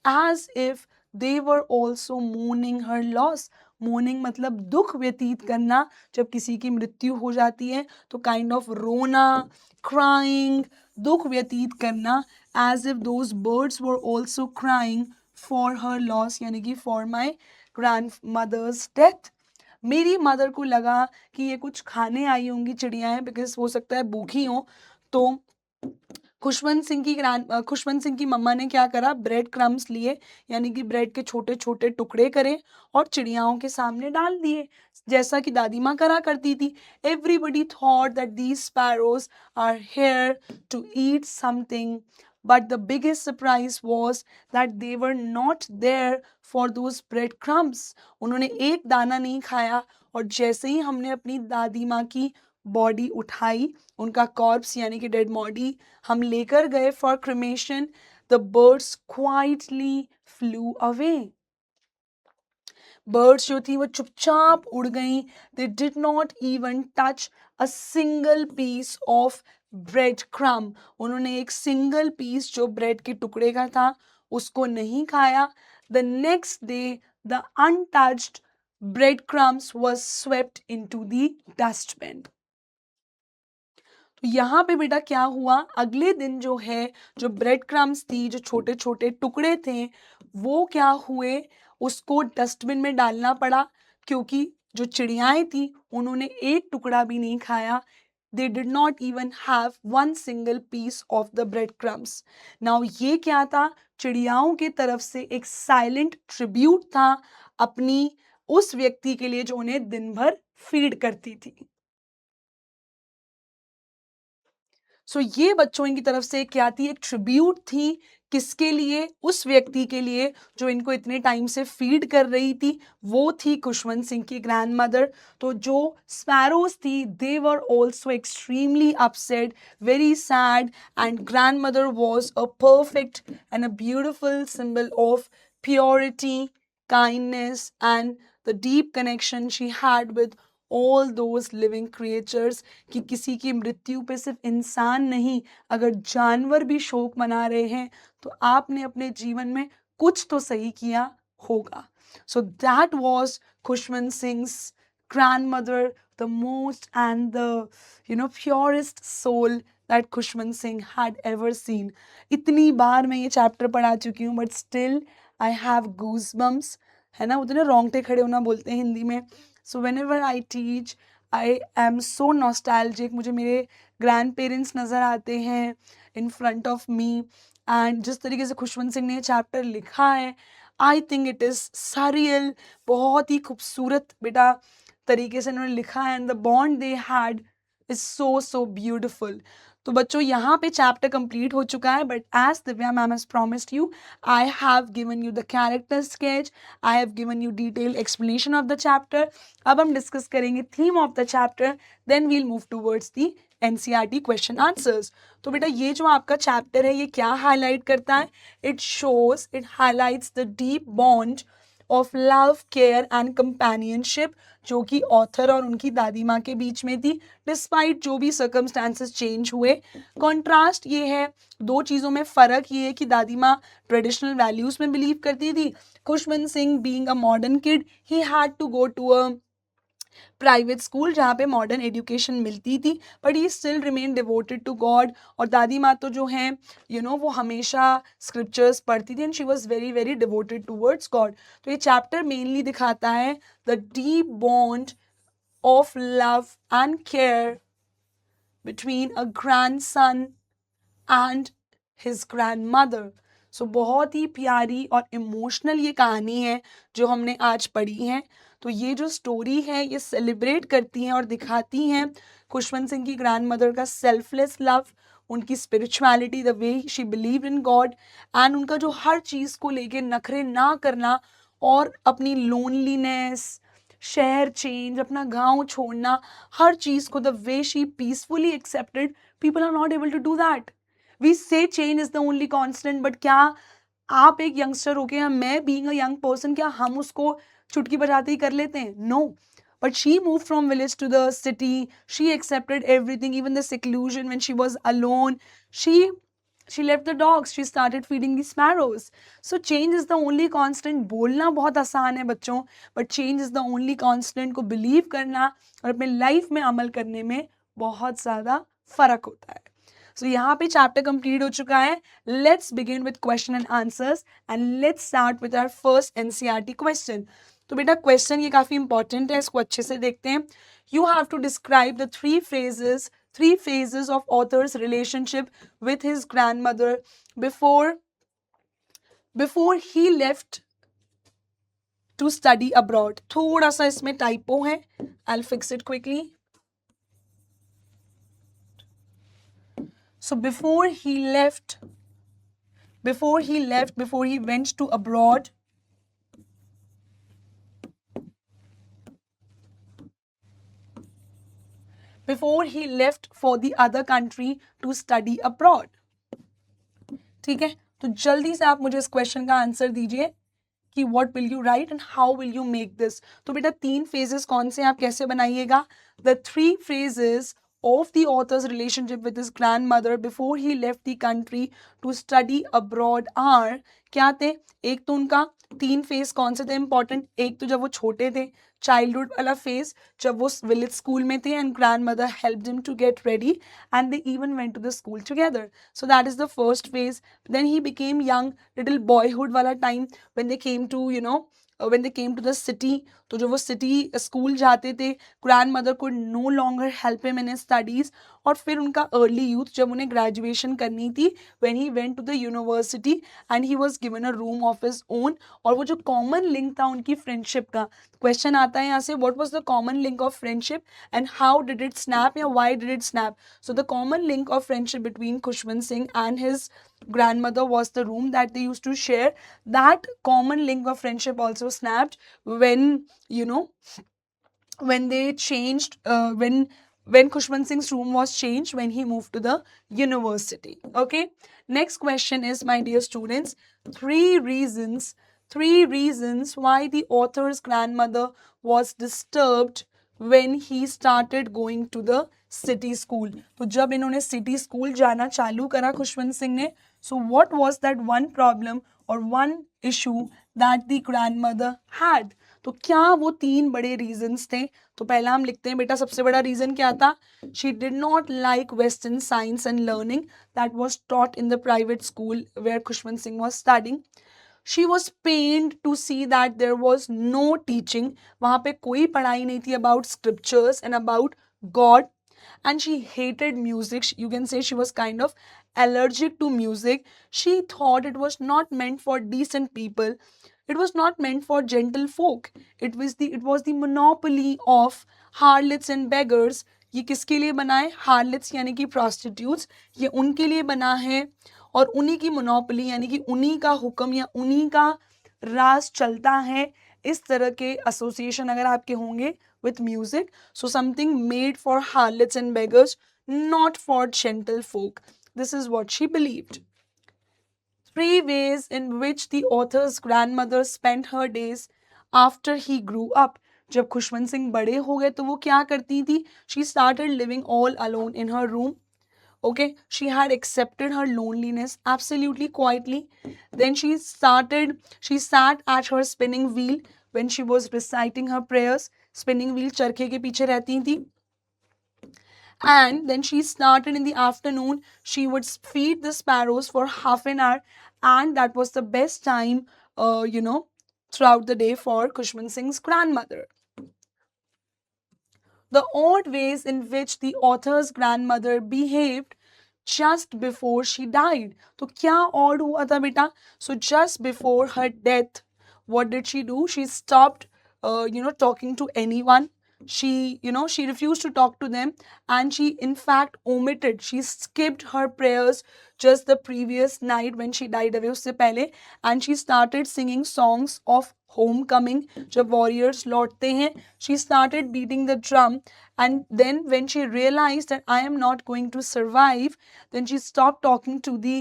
as if they were also mourning her loss. Morning मतलब दुख व्यतीत करना. जब किसी की मृत्यु हो जाती है तो काइंड ऑफ रोना, क्राइंग, दुख व्यतीत करना, as if those birds were also crying for her loss, यानी कि for my grand mother's death. मेरी मदर को लगा कि ये कुछ खाने आई होंगी चिड़ियाएँ, बिकॉज हो सकता है भूखी हो. तो खुशवंत सिंह की मम्मा ने क्या करा, ब्रेड क्रम्स लिए, यानी कि ब्रेड के छोटे छोटे टुकड़े करे और चिड़ियाओं के सामने डाल दिए, जैसा कि दादी माँ करा करती थी. Everybody thought that these sparrows are here to eat something, but the biggest surprise was that they were not there for those breadcrumbs. उन्होंने एक दाना नहीं खाया, और जैसे ही हमने अपनी दादी माँ की बॉडी उठाई, उनका कॉर्प्स यानी कि डेड बॉडी हम लेकर गए for cremation, the birds quietly flew away. Birds जो थी वो चुपचाप उड़ गई. They did not even touch a single piece of bread crumb. उन्होंने एक सिंगल पीस जो ब्रेड के टुकड़े का था उसको नहीं खाया. The next day the untouched bread crumbs was swept into the dustbin. तो यहाँ पे बेटा क्या हुआ, अगले दिन जो है जो ब्रेड क्रम्स थी, जो छोटे छोटे टुकड़े थे, वो क्या हुए, उसको डस्टबिन में डालना पड़ा, क्योंकि जो चिड़ियाएं थी उन्होंने एक टुकड़ा भी नहीं खाया. They did not even have one single piece of the bread crumbs. Now ये क्या था, चिड़ियाओं के तरफ से एक साइलेंट ट्रिब्यूट था अपनी उस व्यक्ति के लिए जो उन्हें दिन भर फीड करती थी. सो ये बच्चों की तरफ से क्या थी, एक ट्रिब्यूट थी. किसके लिए, उस व्यक्ति के लिए जो इनको इतने टाइम से फीड कर रही थी, वो थी खुशवंत सिंह की ग्रैंड मदर. तो जो स्पैरोज थी, they were also extremely upset, very sad, and grand mother was a perfect and a beautiful symbol of purity, kindness, and the deep connection she had with all those living creatures. कि किसी की मृत्यु पे सिर्फ इंसान नहीं, अगर जानवर भी शोक मना रहे हैं तो आपने अपने जीवन में कुछ तो सही किया होगा. So that was Khushwant Singh's grandmother, the most and the purest soul that Khushwant Singh had ever seen. इतनी बार मैं ये चैप्टर पढ़ा चुकी हूँ, but still I have goosebumps, है ना, उतने रोंगटे खड़े होना बोलते हैं हिंदी में. So when ever I teach I am so nostalgic. मुझे मेरे ग्रैंड पेरेंट्स नज़र आते हैं in front of me, and जिस तरीके से खुशवंत सिंह ने ये चैप्टर लिखा है, I think it is surreal. बहुत ही खूबसूरत बेटा तरीके से उन्होंने लिखा है, and the bond they had is so so beautiful. तो बच्चों यहाँ पे चैप्टर कंप्लीट हो चुका है, but as Divya ma'am has promised you, I have given you the character sketch, I have given you detail explanation of the chapter. अब हम discuss करेंगे theme of the chapter, then we'll move towards the NCERT question answers. तो बेटा ये जो आपका chapter है ये क्या हाईलाइट करता है, it highlights the deep bond of love, care and companionship जो कि ऑथर और उनकी दादी माँ के बीच में थी, डिस्पाइट जो भी सर्कमस्टांसेस चेंज हुए. कॉन्ट्रास्ट ये है, दो चीज़ों में फ़र्क ये है कि दादी माँ ट्रेडिशनल वैल्यूज़ में बिलीव करती थी. Khushwant Singh being a modern kid, he had to go to a private school जहाँ पे मॉडर्न एजुकेशन मिलती थी, but he still remain devoted to God. और दादी माँ तो जो हैं वो हमेशा स्क्रिप्चर्स पढ़ती थी, and she was very very devoted towards God. तो ये चैप्टर मेनली दिखाता है the deep bond of love and care between a grandson and his grand mother. So बहुत ही प्यारी और इमोशनल ये कहानी है जो हमने आज पढ़ी है. तो ये जो स्टोरी है ये सेलिब्रेट करती हैं और दिखाती हैं खुशवंत सिंह की ग्रैंड मदर का सेल्फलेस लव, उनकी spirituality, the way she believe in God, and उनका जो हर चीज़ को लेके नखरे ना करना, और अपनी लोनलीनेस, शहर चेंज, अपना गांव छोड़ना, हर चीज़ को the way she peacefully accepted. People are not able to do that. We say change is the only constant, but क्या आप एक यंगस्टर होके, या मैं बीइंग अ यंग पर्सन, क्या हम उसको चुटकी बजाते ही कर लेते हैं? No. But she move from village to the city, she accepted everything, even the seclusion when she was alone. She left the dogs, she started feeding the sparrows. So change is the only constant. बोलना बहुत आसान है बच्चों, but change is the only constant को believe करना और अपने life में अमल करने में बहुत ज़्यादा फ़र्क होता है. सो यहाँ पे चैप्टर कंप्लीट हो चुका है. Let's begin with question and answers, and let's start with our first NCERT question. तो बेटा क्वेश्चन ये काफ़ी इंपॉर्टेंट है, इसको अच्छे से देखते हैं. You have to describe the three phases of author's relationship with his grandmother before he left to study abroad. थोड़ा सा इसमें टाइपो है, I'll fix it quickly. So before he left before he left, before he went to abroad, before he left for the other country to study abroad. ठीक है, तो जल्दी से आप मुझे इस क्वेश्चन का आंसर दीजिए कि what will you right and how will you make this. तो बेटा 3 फेजेस कौन से आप कैसे बनाइएगा? The 3 phases of the author's relationship with his grandmother before he left the country to study abroad are क्या थे? एक तो उनका 3 फेज कौन से थे इंपॉर्टेंट? एक तो जब वो छोटे थे, चाइल्डहुड वाला फेज, जब वो विलेज स्कूल में थे and grandmother helped him to get ready and they even went to the school together. So that is the first phase. Then he became young, little boyhood वाला time, when they came to when they came to the city. तो जो वो city school जाते थे, grand mother could no longer help him in his studies. और फिर उनका early youth, जब उन्हें ग्रेजुएशन करनी थी, when he went to the university and he was given a room of his own. और वो जो कॉमन लिंक था उनकी फ्रेंडशिप का, क्वेश्चन आता है यहाँ से, what was the common link of friendship and how did it snap या why did it snap? So the common link of friendship between Khushwant Singh and his grandmother was the room that they used to share. That common link of friendship also snapped when when they changed when Khushwant Singh's room was changed when he moved to the university. Okay, next question is, my dear students, three reasons why the author's grandmother was disturbed when he started going to the city school. तो जब इन्होंने city school जाना चालू करा खुशवंत सिंह ने, so what was that one problem or one issue that the grandmother had? तो क्या वो 3 बड़े रीजंस थे? तो पहला हम लिखते हैं बेटा, सबसे बड़ा रीजन क्या था? She did not like western science and learning that was taught in the private school where Khushwant Singh was studying. She was pained to see that there was no teaching. वहाँ पे कोई पढ़ाई नहीं थी about scriptures and about God. And she hated music. You can say she was kind of allergic to music. She thought it was not meant for decent people. It was not meant for gentle folk. It was the monopoly of harlots and beggars. ये किसके लिए बना है? Harlots यानी कि prostitutes. ये उनके लिए बना है और उन्हीं की मोनोपोली यानी कि उन्हीं का हुक्म या उन्हीं का राज चलता है. इस तरह के एसोसिएशन अगर आपके होंगे with music, so something made for harlots and beggars, not for gentle folk. This is what she believed. 3 ways in which the author's grandmother spent her days after he grew up. जब खुशवंत सिंह बड़े हो गए तो वो क्या करती थी? She started living all alone in her room. Okay, she had accepted her loneliness absolutely quietly. Then she sat at her spinning wheel when she was reciting her prayers. Spinning wheel चरखे के पीछे रहती थी. And then she started in the afternoon. She would feed the sparrows for half an hour, and that was the best time, throughout the day for Khushwant Singh's grandmother. The odd ways in which the author's grandmother behaved just before she died. तो क्या odd हुआ था बेटा? So just before her death, what did she do? She stopped, talking to anyone. She refused to talk to them, and she in fact she skipped her prayers just the previous night when she died away उससे पहले, and she started singing songs of homecoming. जब warriors लौटते हैं, she started beating the drum, and then when she realized that I am not going to survive, then she stopped talking to the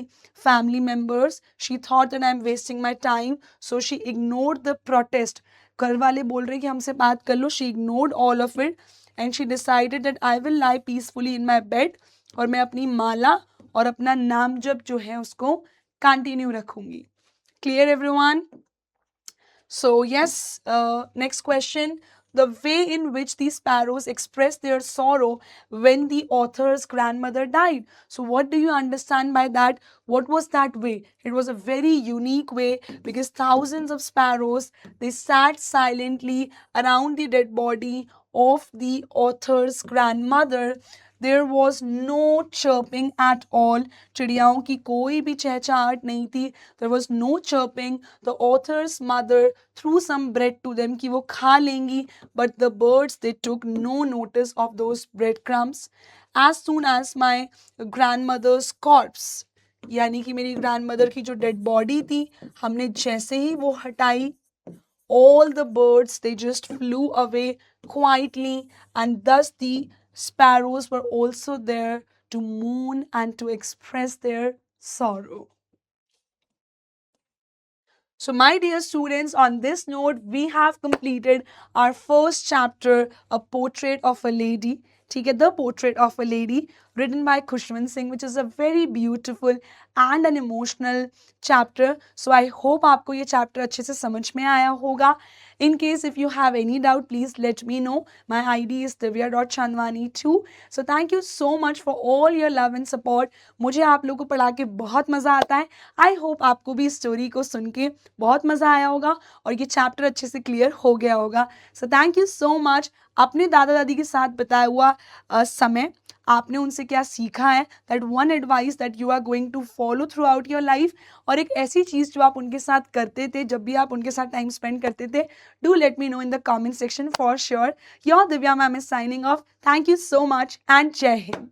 family members. She thought that I am wasting my time, so she ignored the protest. घर वाले बोल रहे कि हमसे बात कर लो. She ignored all of it and she decided that I will lie peacefully in my bed और मैं अपनी माला और अपना नाम जप जो है उसको कंटिन्यू रखूंगी. Clear everyone? So yes, next question. The way in which the sparrows expressed their sorrow when the author's grandmother died. So what do you understand by that? What was that way? It was a very unique way because thousands of sparrows, they sat silently around the dead body of the author's grandmother. There was no chirping at all. चिड़ियाओं की कोई भी चहचहाट नहीं थी. There was no chirping. The author's mother threw some bread to them कि वो खा लेंगी, but the birds, they took no notice of those breadcrumbs. As soon as my grandmother's corpse यानी कि मेरी ग्रैंड मदर की जो डेड बॉडी थी, हमने जैसे ही वो हटाई, all the birds they just flew away quietly, and thus the sparrows were also there to mourn and to express their sorrow. So, my dear students, on this note, we have completed our first chapter, A Portrait of a Lady. ठीक है, The Portrait of a Lady, written by Khushwant Singh, which is a very beautiful and an emotional chapter. So, I hope आपको ये chapter अच्छे से समझ में आया होगा. In case if you have any doubt, please let me know. My ID is divya.chandwani2. So, thank you so much for all your love and support. मुझे आप लोगों को पढ़ा के बहुत मज़ा आता है. I hope आपको भी स्टोरी को सुन के बहुत मज़ा आया होगा और ये चैप्टर अच्छे से क्लियर हो गया होगा. So thank you so much. अपने दादा दादी के साथ बताया हुआ समय आपने उनसे क्या सीखा है, that one advice that you are going to follow throughout your life, और एक ऐसी चीज़ जो आप उनके साथ करते थे जब भी आप उनके साथ टाइम स्पेंड करते थे. Do let me know in the comment section for sure. Your Divya ma'am is signing off. Thank you so much and जय हिंद.